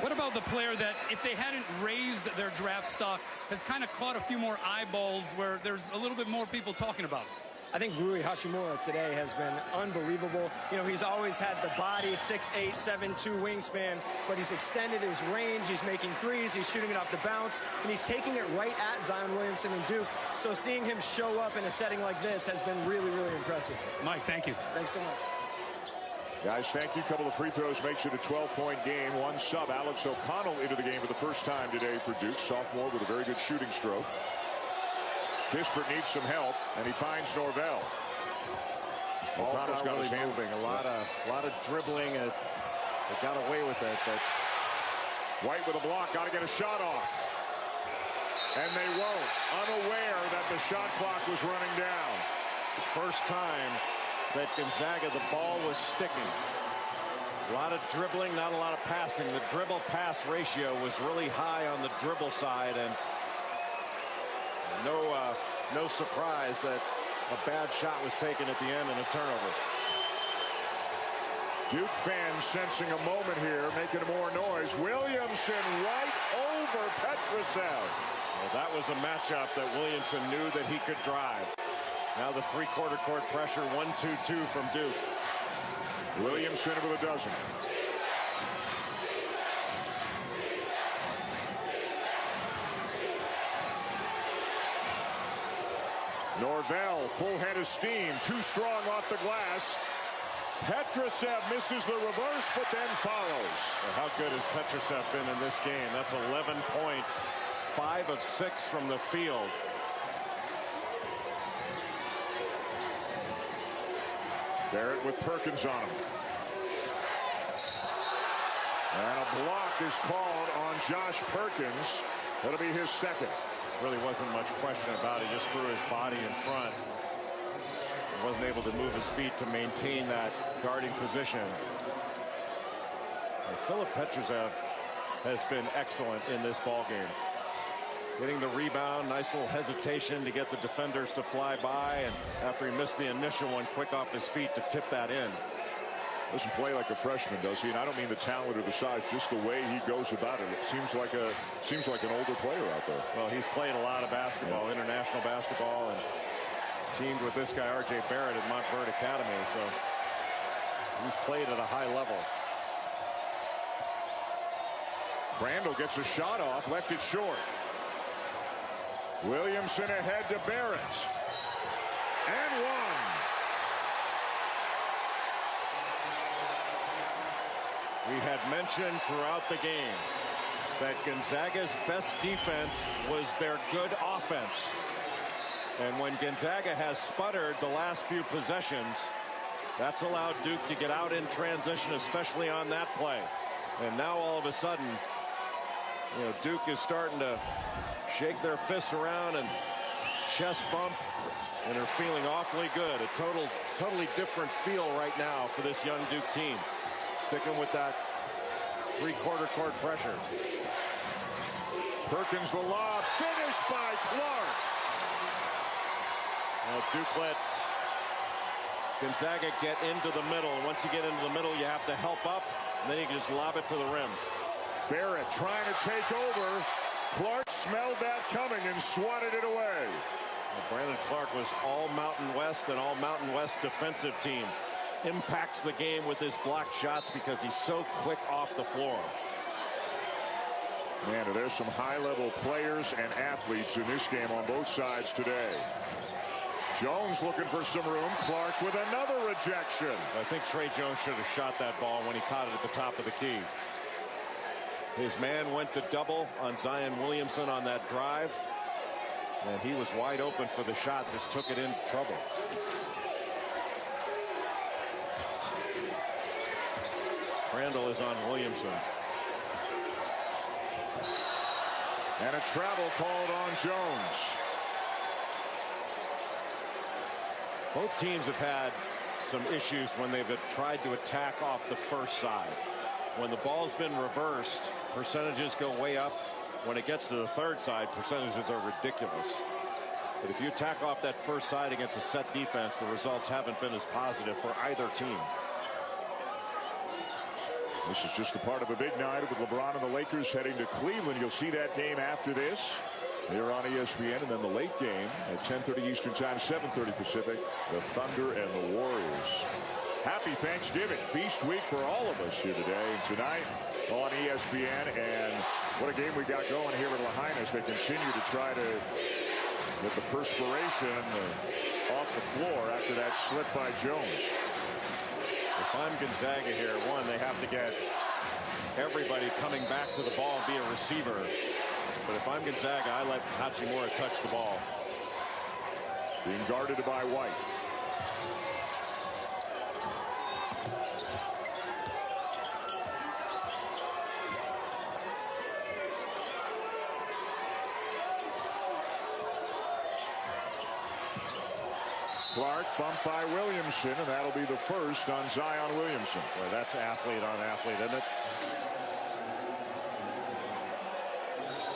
What about the player that, if they hadn't raised their draft stock, has kind of caught a few more eyeballs where there's a little bit more people talking about it? I think Rui Hachimura today has been unbelievable. You know, he's always had the body, 6'8", 7'2" wingspan, but he's extended his range. He's making threes. He's shooting it off the bounce, and he's taking it right at Zion Williamson and Duke. So seeing him show up in a setting like this has been really, really impressive. Mike, thank you. Thanks so much. Guys, thank you. A couple of free throws makes it a 12-point game. 1 sub. Alex O'Connell into the game for the first time today for Duke. Sophomore with a very good shooting stroke. Kispert needs some help, and he finds Norvell. O'Connell's got really moving. A lot of dribbling. They got away with it. But White with a block. Got to get a shot off. And they won't, unaware that the shot clock was running down. First time that Gonzaga, the ball was sticking. A lot of dribbling, not a lot of passing. The dribble-pass ratio was really high on the dribble side, and no surprise that a bad shot was taken at the end and a turnover. Duke fans sensing a moment here, making more noise. Williamson right over Petrosev. Well, that was a matchup that Williamson knew that he could drive. Now the three-quarter court pressure, 1-2-2 from Duke. Williamson with a dozen. Norvell, full head of steam, too strong off the glass. Petrosev misses the reverse, but then follows. Well, how good has Petrosev been in this game? That's 11 points, 5 of 6 from the field. Barrett with Perkins on him. And a block is called on Josh Perkins. That'll be his second. Really wasn't much question about it. He just threw his body in front. He wasn't able to move his feet to maintain that guarding position. And Filip Petrosev has been excellent in this ball game. Getting the rebound, nice little hesitation to get the defenders to fly by, and after he missed the initial one, quick off his feet to tip that in. Doesn't play like a freshman, does he? And I don't mean the talent or the size, just the way he goes about it. It seems like an older player out there. Well, he's played a lot of basketball, international basketball, and teamed with this guy R.J. Barrett at Montverde Academy, so he's played at a high level. Crandall gets a shot off, left it short. Williamson ahead to Barrett. And one. We had mentioned throughout the game that Gonzaga's best defense was their good offense. And when Gonzaga has sputtered the last few possessions, that's allowed Duke to get out in transition, especially on that play. And now all of a sudden, Duke is starting to shake their fists around and chest bump, and are feeling awfully good. A totally different feel right now for this young Duke team. Sticking with that three-quarter court pressure. Perkins the lob, finished by Clark. Now Duke let Gonzaga get into the middle. Once you get into the middle, you have to help up, and then you can just lob it to the rim. Barrett trying to take over. Clark smelled that coming and swatted it away. Brandon Clark was all Mountain West and all Mountain West defensive team. Impacts the game with his blocked shots because he's so quick off the floor. Man, there's some high-level players and athletes in this game on both sides today. Jones looking for some room. Clark with another rejection. I think Trey Jones should have shot that ball when he caught it at the top of the key. His man went to double on Zion Williamson on that drive, and he was wide open for the shot, just took it into trouble. Crandall is on Williamson. And a travel called on Jones. Both teams have had some issues when they've tried to attack off the first side. When the ball's been reversed, percentages go way up. When it gets to the third side, percentages are ridiculous. But if you attack off that first side against a set defense, the results haven't been as positive for either team. This is just a part of a big night with LeBron and the Lakers heading to Cleveland. You'll see that game after this here on ESPN, and then the late game at 10:30 Eastern Time, 7:30 Pacific, the Thunder and the Warriors. Happy Thanksgiving feast week for all of us here today and tonight on ESPN. And what a game we got going here at Lahaina as they continue to try to get the perspiration off the floor after that slip by Jones. If I'm Gonzaga here, one, they have to get everybody coming back to the ball and be a receiver. But if I'm Gonzaga, I let Hachimura touch the ball. Being guarded by White. Clark bumped by Williamson, and that'll be the first on Zion Williamson. Boy, that's athlete on athlete, isn't it?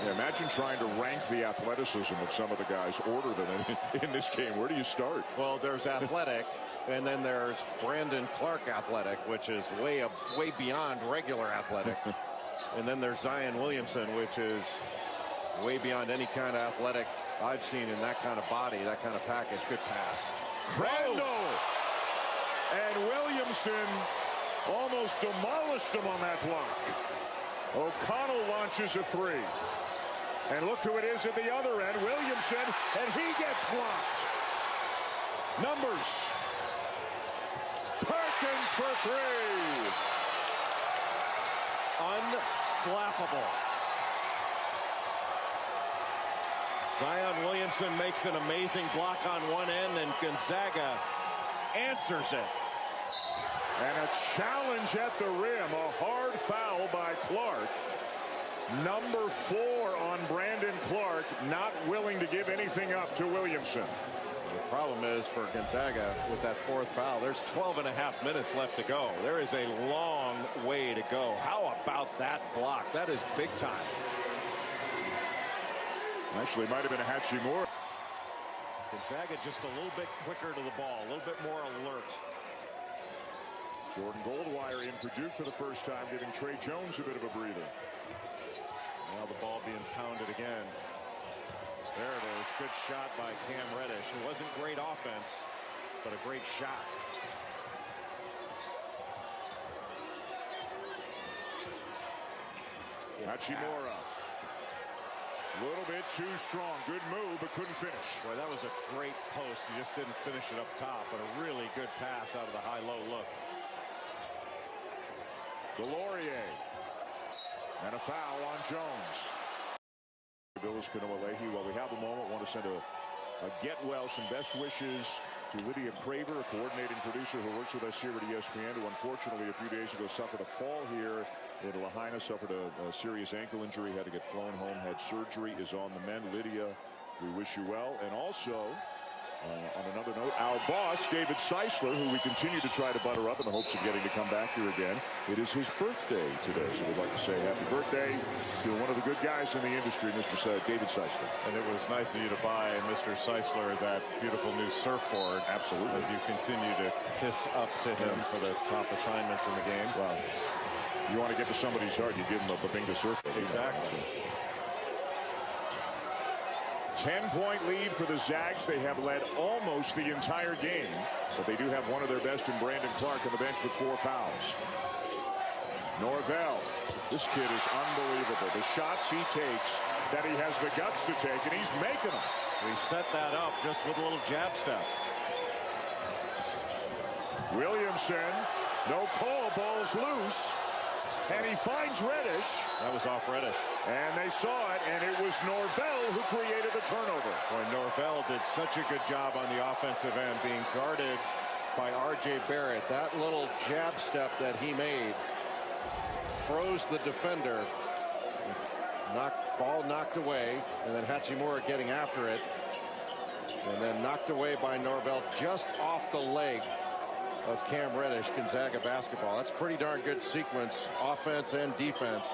Yeah, imagine trying to rank the athleticism of some of the guys, order them in this game. Where do you start? Well, there's athletic, and then there's Brandon Clark athletic, which is way beyond regular athletic. And then there's Zion Williamson, which is way beyond any kind of athletic I've seen in that kind of body, that kind of package. Good pass. Crandall! And Williamson almost demolished him on that block. O'Connell launches a three. And look who it is at the other end, Williamson, and he gets blocked. Numbers. Perkins for three. Unflappable. Zion Williamson makes an amazing block on one end, and Gonzaga answers it. And a challenge at the rim, a hard foul by Clark. Number 4 on Brandon Clark, not willing to give anything up to Williamson. The problem is for Gonzaga with that 4th foul, there's 12.5 minutes left to go. There is a long way to go. How about that block? That is big time. Actually, might have been a Hachimura. Gonzaga just a little bit quicker to the ball, a little bit more alert. Jordan Goldwire in for Duke for the first time, giving Trey Jones a bit of a breather. Now the ball being pounded again. There it is. Good shot by Cam Reddish. It wasn't great offense, but a great shot. Hachimura. A little bit too strong. Good move, but couldn't finish. Boy, that was a great post. He just didn't finish it up top, but a really good pass out of the high-low look. Delorier. And a foul on Jones. Billis Kanoalehi, while we have a moment, want to send a get well, some best wishes to Lydia Craver, a coordinating producer who works with us here at ESPN, who unfortunately a few days ago suffered a fall here in Lahaina, suffered a serious ankle injury, had to get flown home, had surgery, is on the mend. Lydia, we wish you well. And also, on another note, our boss, David Seisler, who we continue to try to butter up in the hopes of getting to come back here again. It is his birthday today, so we'd like to say happy birthday to one of the good guys in the industry, Mr. David Seisler. And it was nice of you to buy Mr. Seisler that beautiful new surfboard. Absolutely. As you continue to kiss up to him for the top assignments in the game. Well, you want to get to somebody's heart, you give him a Babinga surfboard. Exactly. 10-point lead for the Zags. They have led almost the entire game, but they do have one of their best in Brandon Clark on the bench with 4 fouls. Norvell, this kid is unbelievable. The shots he takes that he has the guts to take, and he's making them. We set that up just with a little jab step. Williamson, no call, ball's loose. And he finds Reddish. That was off Reddish. And they saw it, and it was Norvell who created the turnover. Boy, Norvell did such a good job on the offensive end, being guarded by R.J. Barrett. That little jab step that he made froze the defender. Ball knocked away, and then Hachimura getting after it. And then knocked away by Norvell just off the leg of Cam Reddish. Gonzaga basketball. That's pretty darn good sequence, offense and defense,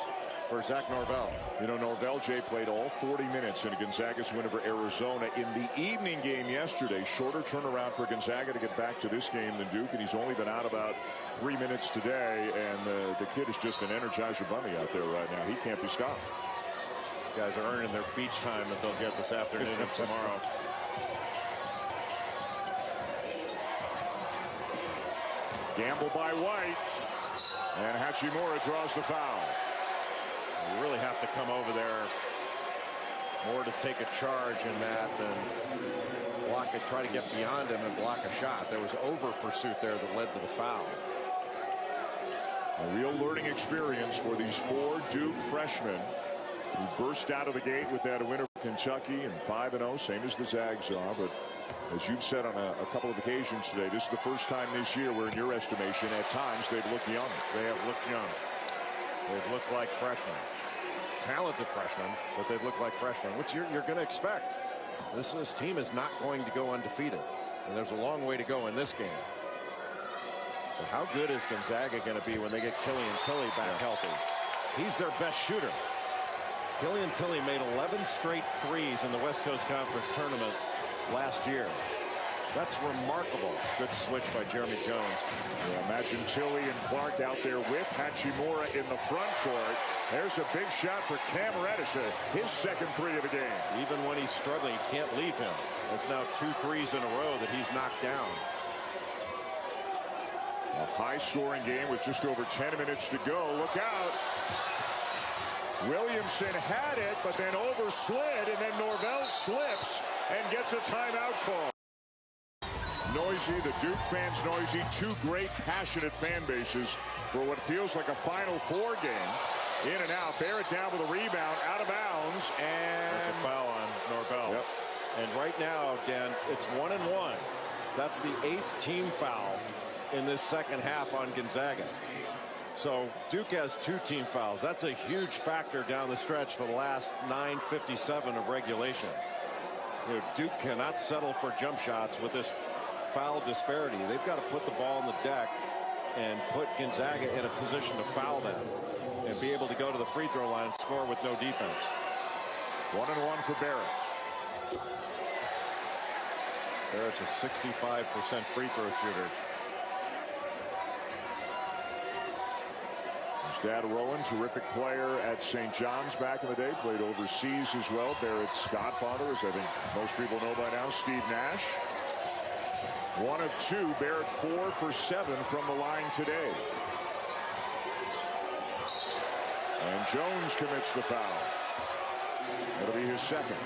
for Zach Norvell. You know, Norvell, Jay, played all 40 minutes in Gonzaga's win over Arizona in the evening game yesterday. Shorter turnaround for Gonzaga to get back to this game than Duke, and he's only been out about 3 minutes today, and the kid is just an Energizer bunny out there right now. He can't be stopped. These guys are earning their beach time that they'll get this afternoon and tomorrow. Gamble by White, and Hachimura draws the foul. You really have to come over there more to take a charge in that than block it, try to get beyond him and block a shot. There was over pursuit there that led to the foul. A real learning experience for these 4 Duke freshmen who burst out of the gate with that win over Kentucky and 5-0, same as the Zags are. But as you've said on a couple of occasions today, this is the first time this year where, in your estimation, at times they've looked young. They have looked young. They've looked like freshmen. Talented freshmen, but they've looked like freshmen, which you're going to expect. This team is not going to go undefeated. And there's a long way to go in this game. But how good is Gonzaga going to be when they get Killian Tilly back healthy? He's their best shooter. Killian Tilly made 11 straight threes in the West Coast Conference tournament last year. That's remarkable. Good switch by Jeremy Jones. Yeah, imagine Tilly and Clark out there with Hachimura in the front court. There's a big shot for Cam Reddish, his second three of the game. Even when he's struggling, you can't leave him. That's now 2 threes in a row that he's knocked down. A high-scoring game with just over 10 minutes to go. Look out. Williamson had it, but then overslid, and then Norvell slips and gets a timeout call. Noisy, the Duke fans noisy. Two great, passionate fan bases for what feels like a Final Four game. In and out. Barrett down with a rebound, out of bounds, and there's a foul on Norvell. Yep. And right now, again, it's 1-1. That's the 8th team foul in this second half on Gonzaga. So Duke has 2 team fouls. That's a huge factor down the stretch for the last 9:57 of regulation. You know, Duke cannot settle for jump shots with this foul disparity. They've got to put the ball on the deck and put Gonzaga in a position to foul them and be able to go to the free throw line and score with no defense. 1-1 for Barrett. Barrett's a 65% free throw shooter. His dad, Rowan, terrific player at St. John's back in the day, played overseas as well. Barrett's godfather, as I think most people know by now, Steve Nash. 1 of 2. Barrett 4 for 7 from the line today. And Jones commits the foul. That'll be his second.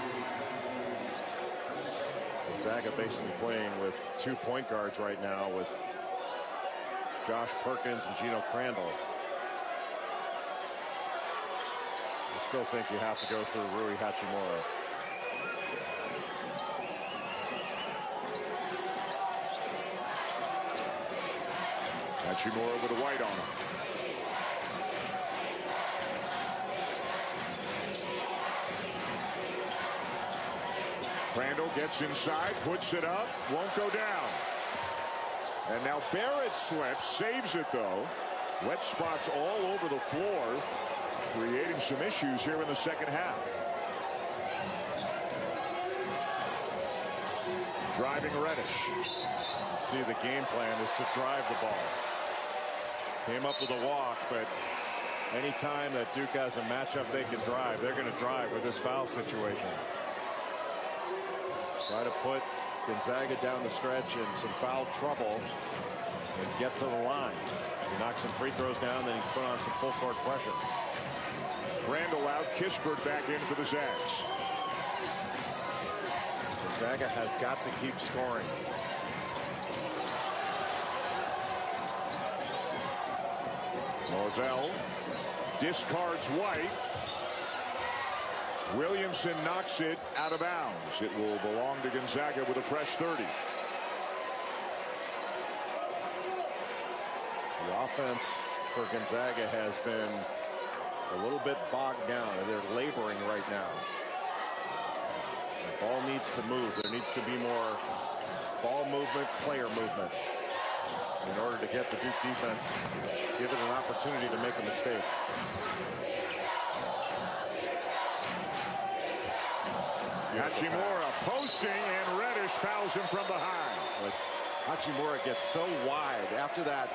Gonzaga basically playing with 2 point guards right now with Josh Perkins and Gino Crandall. I still think you have to go through Rui Hachimura. Hachimura with a white on him. Crandall gets inside, puts it up, won't go down. And now Barrett slips, saves it though. Wet spots all over the floor, creating some issues here in the second half. Driving Reddish. See, the game plan is to drive the ball. Came up with a walk, but anytime that Duke has a matchup they can drive, they're going to drive with this foul situation. Try to put Gonzaga down the stretch in some foul trouble and get to the line. He knocks some free throws down, then he put on some full court pressure. Randall out, Kispert back in for the Zags. Gonzaga has got to keep scoring. Norvell discards White. Williamson knocks it out of bounds. It will belong to Gonzaga with a fresh 30. The offense for Gonzaga has been a little bit bogged down. They're laboring right now. The ball needs to move. There needs to be more ball movement, player movement in order to get the Duke defense, give it an opportunity to make a mistake. Hachimura posting, and Reddish fouls him from behind. But Hachimura gets so wide after that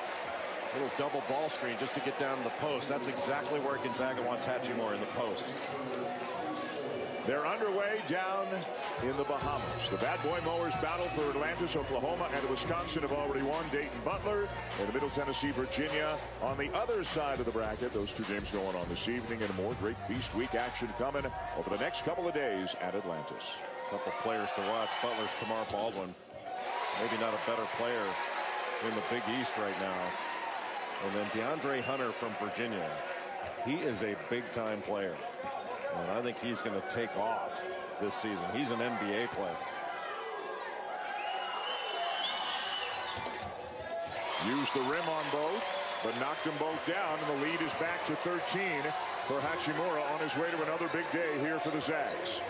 little double ball screen just to get down to the post. That's exactly where Gonzaga wants Hachimura, in the post. They're underway down in the Bahamas. The Bad Boy Mowers battle for Atlantis, Oklahoma, and Wisconsin have already won. Dayton Butler and Middle Tennessee, Virginia on the other side of the bracket. Those 2 games going on this evening, and more great Feast Week action coming over the next couple of days at Atlantis. A couple players to watch. Butler's Kamar Baldwin. Maybe not a better player in the Big East right now. And then DeAndre Hunter from Virginia. He is a big-time player. And I think he's going to take off this season. He's an NBA player. Used the rim on both, but knocked them both down, and the lead is back to 13 for Hachimura on his way to another big day here for the Zags.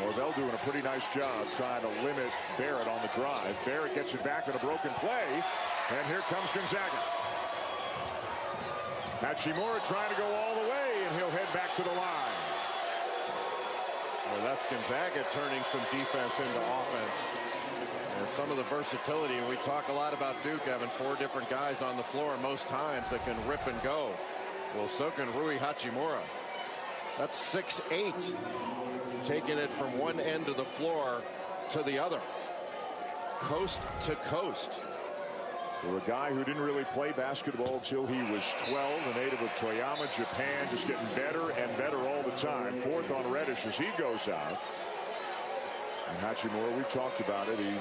Norvell doing a pretty nice job trying to limit Barrett on the drive. Barrett gets it back on a broken play, and here comes Gonzaga. Hachimura trying to go all the way, and he'll head back to the line. Well, that's Gonzaga turning some defense into offense. And some of the versatility, and we talk a lot about Duke having 4 different guys on the floor most times that can rip and go. Well, so can Rui Hachimura. That's 6'8", taking it from one end of the floor to the other, coast to coast. For a guy who didn't really play basketball until he was 12, a native of Toyama, Japan, just getting better and better all the time. 4th on Reddish as he goes out. And Hachimura, we talked about it. He,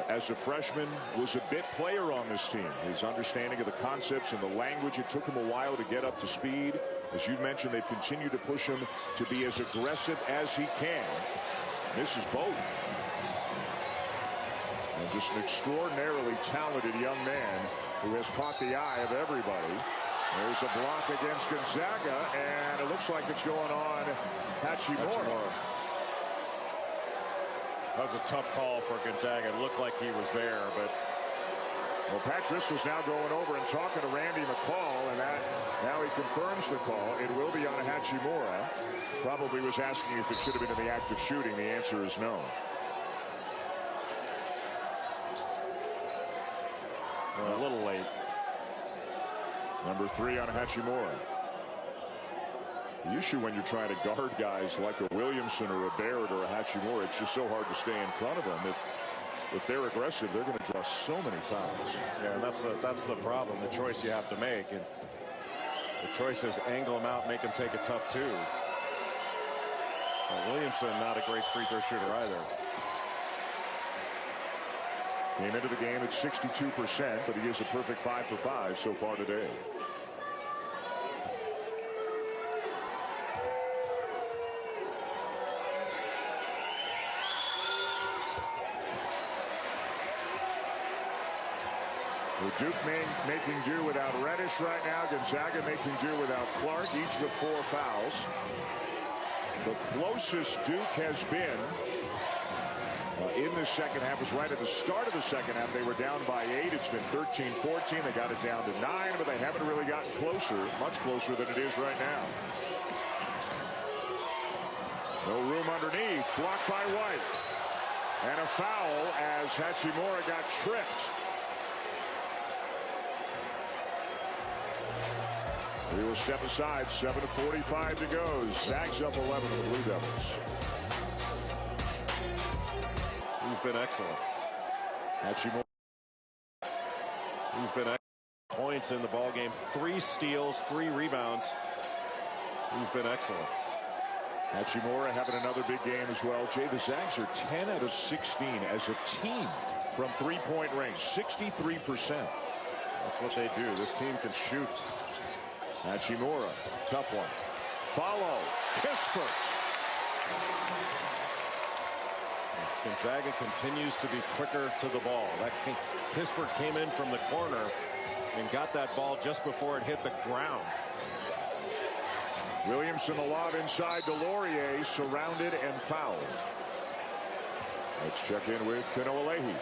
as a freshman, was a bit player on this team. His understanding of the concepts and the language, it took him a while to get up to speed. As you mentioned, they've continued to push him to be as aggressive as he can. Misses both. And just an extraordinarily talented young man who has caught the eye of everybody. There's a block against Gonzaga, and it looks like it's going on Hachimura. That was a tough call for Gonzaga. It looked like he was there, but... Well, Pat Driscoll's now going over and talking to Randy McCall, and that now he confirms the call. It will be on Hachimura. Probably was asking if it should have been in the act of shooting. The answer is no. A little late. Number 3 on Hachimura. The issue when you're trying to guard guys like a Williamson or a Barrett or a Hachimura, it's just so hard to stay in front of them. If they're aggressive, they're going to draw so many fouls. Yeah, and that's the problem, the choice you have to make. And the choice is angle them out, make them take a tough 2. Well, Williamson, not a great free throw shooter either. Came into the game at 62%, but he is a perfect 5 for 5 so far today. Duke making do without Reddish right now. Gonzaga making do without Clark, each with 4 fouls. The closest Duke has been in the second half was right at the start of the second half. They were down by 8. It's been 13-14. They got it down to 9, but they haven't really gotten closer, much closer than it is right now. No room underneath. Blocked by White. And a foul as Hachimura got tripped. We will step aside. 7:45 to go. Zags up 11 of the Blue Devils. He's been excellent. Hachimura. He's been excellent. Points in the ball game. 3 steals, 3 rebounds. He's been excellent. Hachimura having another big game as well. Jay, the Zags are 10 out of 16 as a team from 3-point range. 63%. That's what they do. This team can shoot. Hachimura, tough one. Follow, Kispert. Gonzaga continues to be quicker to the ball. Kispert came in from the corner and got that ball just before it hit the ground. Williamson the lob inside to Laurier, surrounded and fouled. Let's check in with Kanoa-Leahey.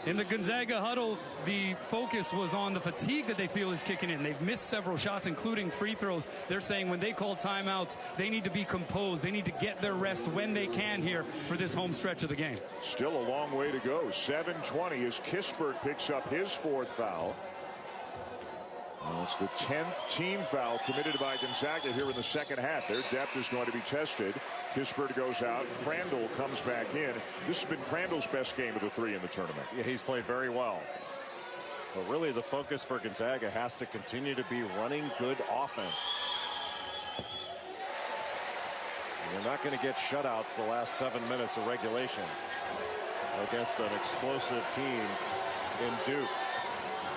In the Gonzaga huddle, the focus was on the fatigue that they feel is kicking in. They've missed several shots, including free throws. They're saying when they call timeouts, they need to be composed. They need to get their rest when they can here for this home stretch of the game. Still a long way to go. 7:20 as Kispert picks up his 4th foul. It's the 10th team foul committed by Gonzaga here in the second half. Their depth is going to be tested. Kispert goes out. Crandall comes back in. This has been Crandall's best game of the 3 in the tournament. Yeah, he's played very well. But really the focus for Gonzaga has to continue to be running good offense. You're not going to get shutouts the last 7 minutes of regulation against an explosive team in Duke.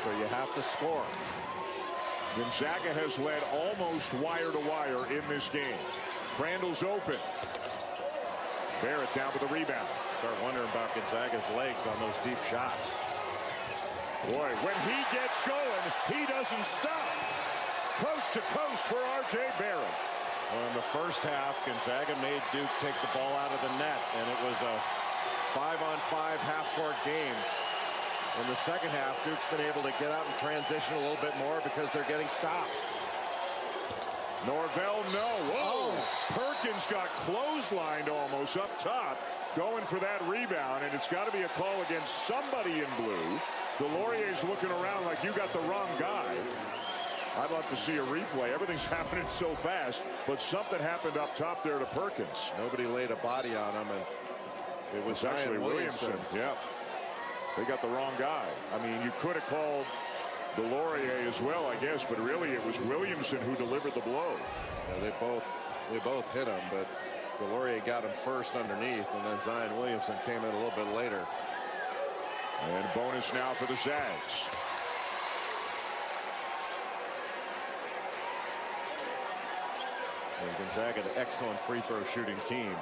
So you have to score. Gonzaga has led almost wire to wire in this game. Crandall's open. Barrett down with the rebound. Start wondering about Gonzaga's legs on those deep shots. Boy, when he gets going, he doesn't stop. coast to coast for R.J. Barrett. Well, in the first half, Gonzaga made Duke take the ball out of the net, and it was a 5-on-5 half-court game. In the second half, Duke's been able to get out and transition a little bit more because they're getting stops. Norvell, no. Whoa! Perkins got clotheslined almost up top, going for that rebound, and it's got to be a call against somebody in blue. Delorier's looking around like you got the wrong guy. I'd love to see a replay. Everything's happening so fast, but something happened up top there to Perkins. Nobody laid a body on him, and it was actually Williamson. Yeah, they got the wrong guy. I mean, you could have called Delorier as well, I guess, but really it was Williamson who delivered the blow. Yeah, they both hit him, but Delorier got him first underneath, and then Zion Williamson came in a little bit later. And bonus now for the Zags. And Gonzaga, an excellent free throw shooting team.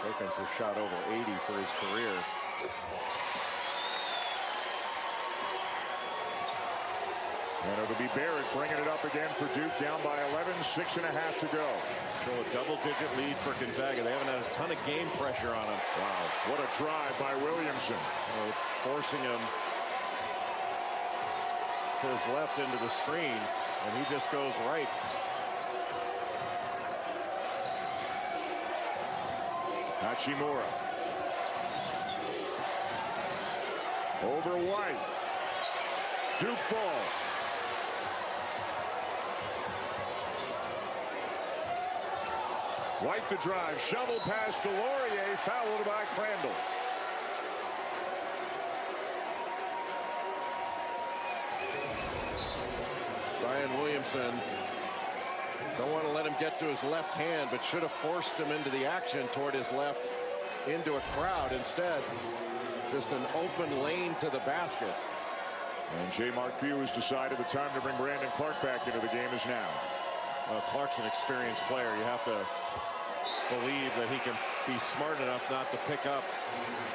Perkins has shot over 80 for his career. And it'll be Barrett bringing it up again for Duke, down by 11, 6.5 to go. Still a double-digit lead for Gonzaga. They haven't had a ton of game pressure on them. Wow, what a drive by Williamson. Forcing him to his left into the screen, and he just goes right. Hachimura. Over White. Duke ball. White the drive. Shovel pass to Laurier. Fouled by Crandall. Zion Williamson, don't want to let him get to his left hand, but should have forced him into the action toward his left into a crowd. Instead, just an open lane to the basket. And J. Mark Few has decided the time to bring Brandon Clark back into the game is now. Clark's an experienced player. You have to believe that he can be smart enough not to pick up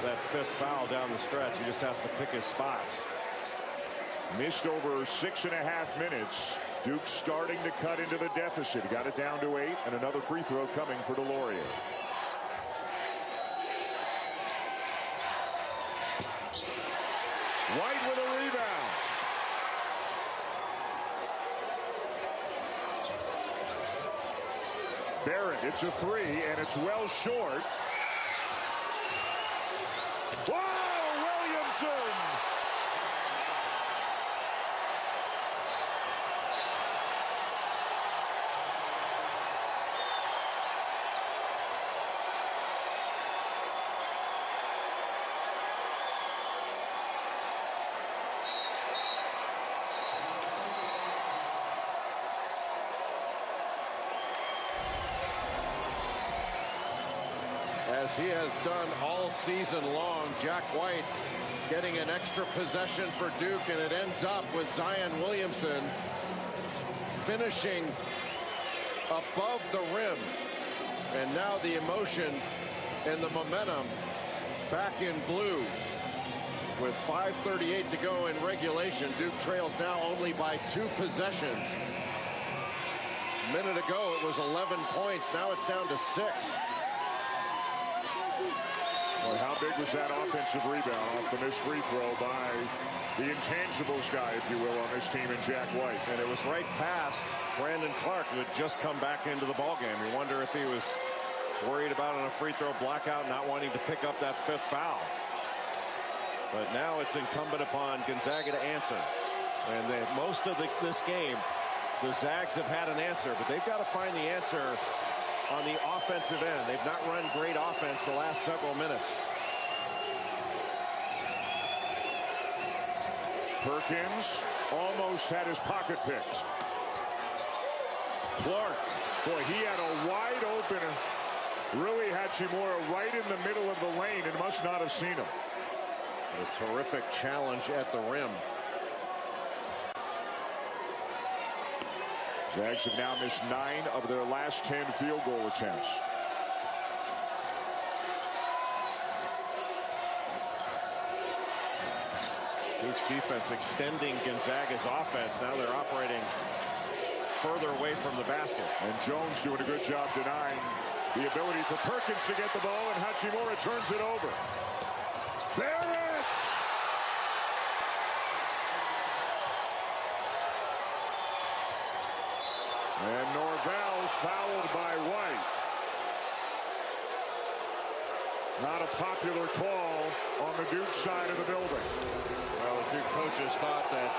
that fifth foul down the stretch. He just has to pick his spots. Missed over 6.5 minutes. Duke starting to cut into the deficit. Got it down to 8, and another free throw coming for Delorier. White with a rebound. Barrett, it's a three, and it's well short. Whoa, Williamson! As he has done all season long, Jack White getting an extra possession for Duke, and it ends up with Zion Williamson finishing above the rim. And now the emotion and the momentum back in blue. With 5:38 to go in regulation, Duke trails now only by 2 possessions. A minute ago it was 11 points, now it's down to 6. Well, how big was that offensive rebound off the missed free throw by the intangibles guy, if you will, on this team in Jack White? And it was right past Brandon Clark, who had just come back into the ballgame. You wonder if he was worried about on a free throw blackout, not wanting to pick up that 5th foul. But now it's incumbent upon Gonzaga to answer. And most of this game, the Zags have had an answer, but they've got to find the answer on the offensive end. They've not run great offense the last several minutes. Perkins almost had his pocket picked. Clark, boy, he had a wide open Rui Hachimura right in the middle of the lane and must not have seen him. A terrific challenge at the rim. Zags have now missed 9 of their last 10 field goal attempts. Duke Duke's defense extending Gonzaga's offense. Now they're operating further away from the basket. And Jones doing a good job denying the ability for Perkins to get the ball, and Hachimura turns it over. Barrett! And Norvell fouled by White. Not a popular call on the Duke side of the building. Well, the Duke coaches thought that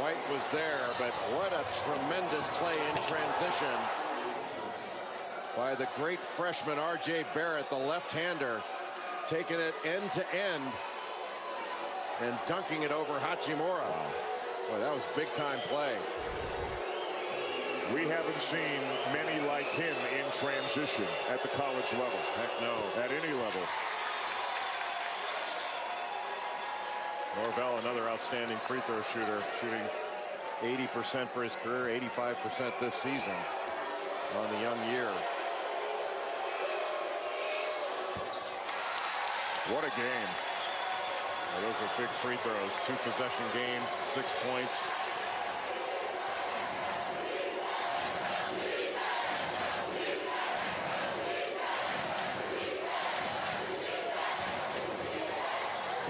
White was there, but what a tremendous play in transition by the great freshman R.J. Barrett, the left-hander, taking it end to end and dunking it over Hachimura. Boy, that was big-time play. We haven't seen many like him in transition at the college level. Heck no. At any level. Norvell, another outstanding free throw shooter, shooting 80% for his career, 85% this season on the young year. What a game. Well, those are big free throws. 2-possession game, 6 points.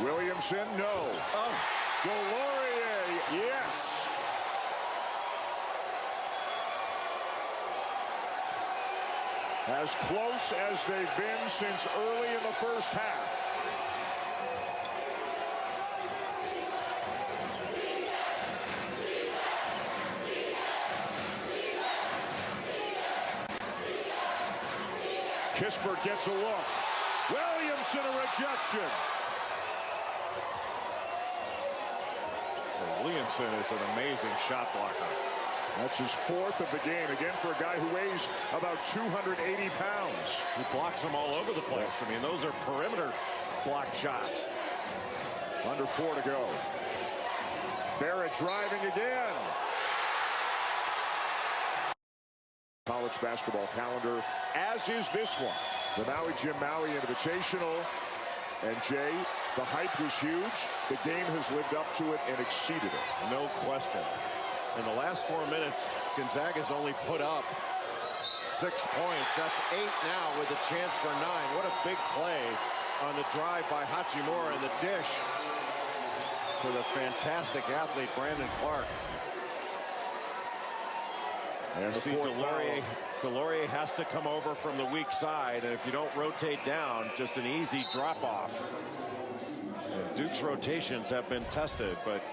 Williamson, no. Oh. Delorier, yes. As close as they've been since early in the first half. Kispert gets a look. Williamson, a rejection. Williamson is an amazing shot blocker. That's his fourth of the game. Again, for a guy who weighs about 280 pounds. He blocks them all over the place. I mean, those are perimeter block shots. Under 4 to go. Barrett driving again. College basketball calendar, as is this one. The Maui Invitational. And Jay, the hype was huge. The game has lived up to it and exceeded it. No question. In the last 4 minutes, Gonzaga's only put up 6 points. That's 8 now with a chance for 9. What a big play on the drive by Hachimura and the dish to the fantastic athlete Brandon Clark. And see Delorier has to come over from the weak side, and if you don't rotate down, just an easy drop off. And Duke's rotations have been tested, but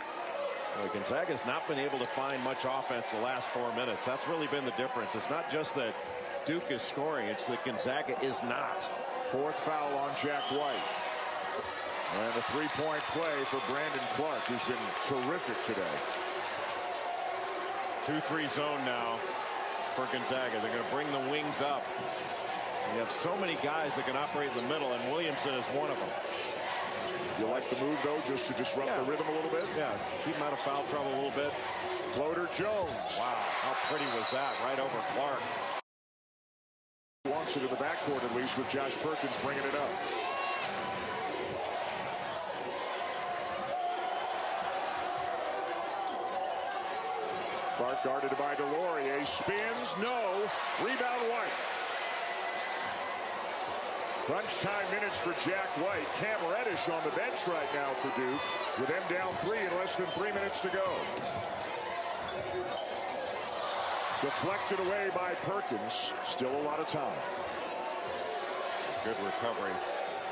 Gonzaga's not been able to find much offense the last 4 minutes. That's really been the difference. It's not just that Duke is scoring, it's that Gonzaga is not. Fourth foul on Jack White. And a three-point play for Brandon Clark, who's been terrific today. 2-3 zone now for Gonzaga. They're going to bring the wings up. You have so many guys that can operate in the middle, and Williamson is one of them. You like the move, though, just to disrupt the rhythm a little bit? Yeah, keep him out of foul trouble a little bit. Floater Jones. Wow, how pretty was that? Right over Clark. Wants it in the backcourt, at least, with Josh Perkins bringing it up. Clark guarded by Delorier. Spins, no. Rebound White. Crunch time minutes for Jack White. Cam Reddish on the bench right now for Duke, with them down 3 in less than 3 minutes to go. Deflected away by Perkins. Still a lot of time. Good recovery.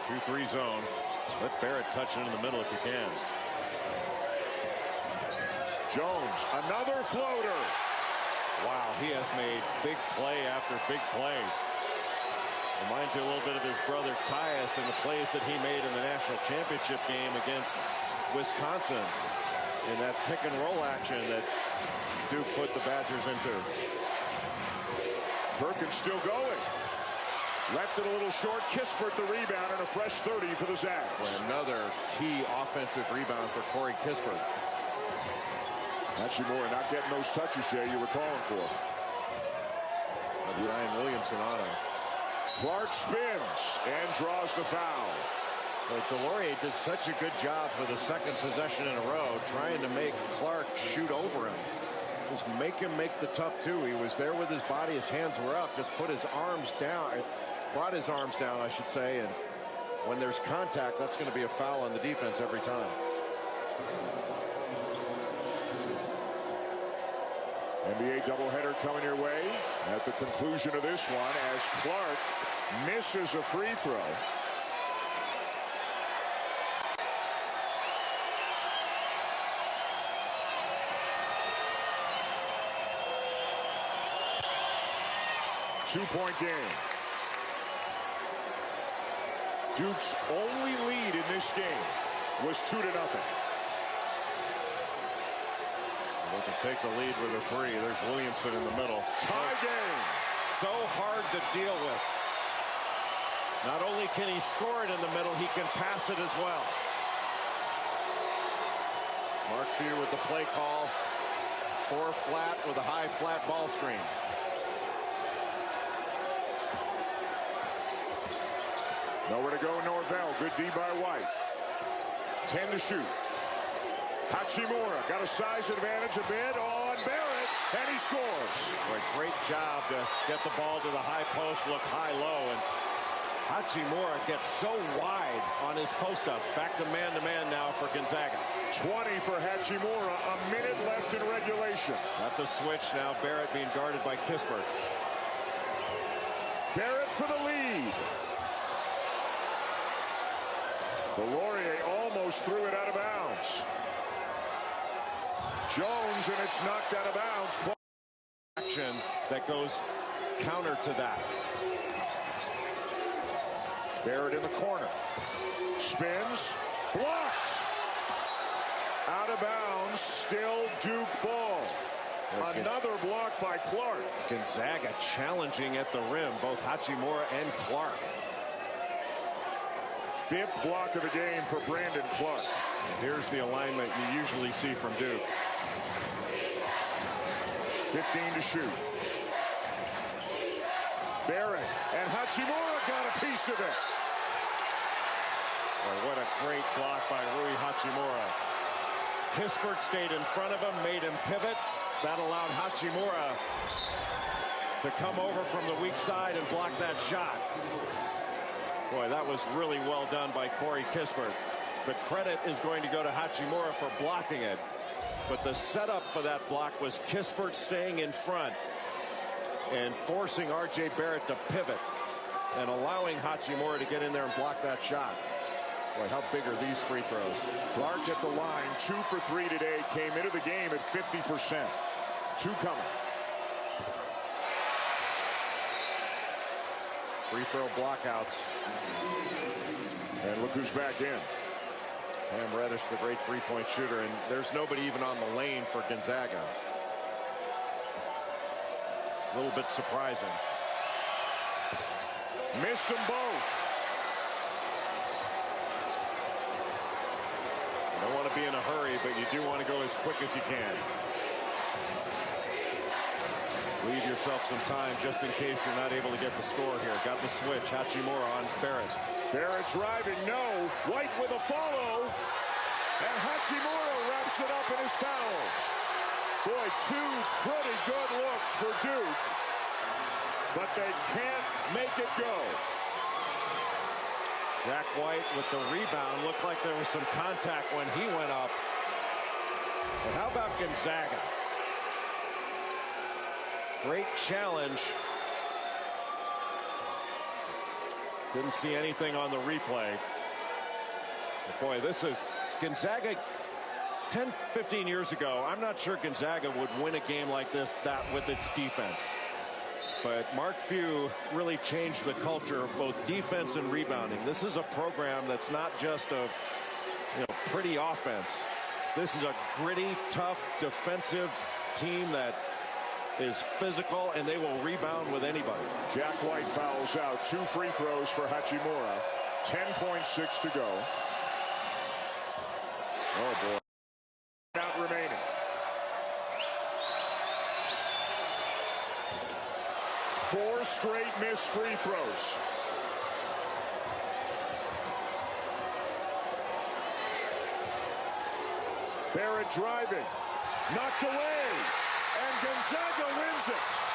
2-3 zone. Let Barrett touch it in the middle if you can. Jones, another floater. Wow, he has made big play after big play. Reminds you a little bit of his brother Tyus and the plays that he made in the national championship game against Wisconsin in that pick and roll action that Duke put the Badgers into. Perkins still going. Left it a little short. Kispert the rebound and a fresh 30 for the Zags. Well, another key offensive rebound for Corey Kispert. Hachimura not getting those touches, Jay, you were calling for. Zion Williamson on him. Clark spins and draws the foul. But Delorier did such a good job for the second possession in a row, trying to make Clark shoot over him. Just make him make the tough two. He was there with his body. His hands were up. Just put his arms down. Brought his arms down, I should say. And when there's contact, that's going to be a foul on the defense every time. NBA doubleheader coming your way at the conclusion of this one as Clark misses a free throw. Two-point game. Duke's only lead in this game was 2-0. They can take the lead with a three. There's Williamson in the middle. Tie game. So hard to deal with. Not only can he score it in the middle, he can pass it as well. Mark Few with the play call. 4 flat with a high flat ball screen. Nowhere to go, Norvell. Good D by White. 10 to shoot. Hachimura got a size advantage a bit on Barrett, and he scores. Boy, great job to get the ball to the high post, look high-low, and Hachimura gets so wide on his post-ups. Back to man now for Gonzaga. 20 for Hachimura, a minute left in regulation. At the switch now, Barrett being guarded by Kispert. Barrett for the lead. Delorier almost threw it out of bounds. Jones, and it's knocked out of bounds. Action that goes counter to that. Barrett in the corner. Spins. Blocked. Out of bounds. Still Duke ball. Another block by Clark. Gonzaga challenging at the rim, both Hachimura and Clark. 5th block of the game for Brandon Clark. Here's the alignment you usually see from Duke. 15 to shoot. Barrett and Hachimura got a piece of it. Boy, what a great block by Rui Hachimura. Kispert stayed in front of him, made him pivot. That allowed Hachimura to come over from the weak side and block that shot. Boy, that was really well done by Corey Kispert. The credit is going to go to Hachimura for blocking it. But the setup for that block was Kispert staying in front and forcing R.J. Barrett to pivot and allowing Hachimura to get in there and block that shot. Boy, how big are these free throws? Clark at the line, 2 for 3 today, came into the game at 50%. 2 coming. Free throw blockouts. And look who's back in. Cam Reddish, the great three-point shooter, and there's nobody even on the lane for Gonzaga. A little bit surprising. Missed them both. You don't want to be in a hurry, but you do want to go as quick as you can. Leave yourself some time just in case you're not able to get the score here. Got the switch. Hachimura on Barrett. Barrett driving, no. White with a follow. And Hachimura wraps it up in his foul. Boy, 2 pretty good looks for Duke. But they can't make it go. Jack White with the rebound. Looked like there was some contact when he went up. But how about Gonzaga? Great challenge. Didn't see anything on the replay. But boy, this is Gonzaga 10, 15 years ago. I'm not sure Gonzaga would win a game like this with its defense. But Mark Few really changed the culture of both defense and rebounding. This is a program that's not just of pretty offense. This is a gritty, tough, defensive team that is physical, and they will rebound with anybody. Jack White fouls out. 2 free throws for Hachimura. 10.6 to go. Oh, boy. Out remaining. Four straight missed free throws. driving. Knocked away. And Gonzaga wins it.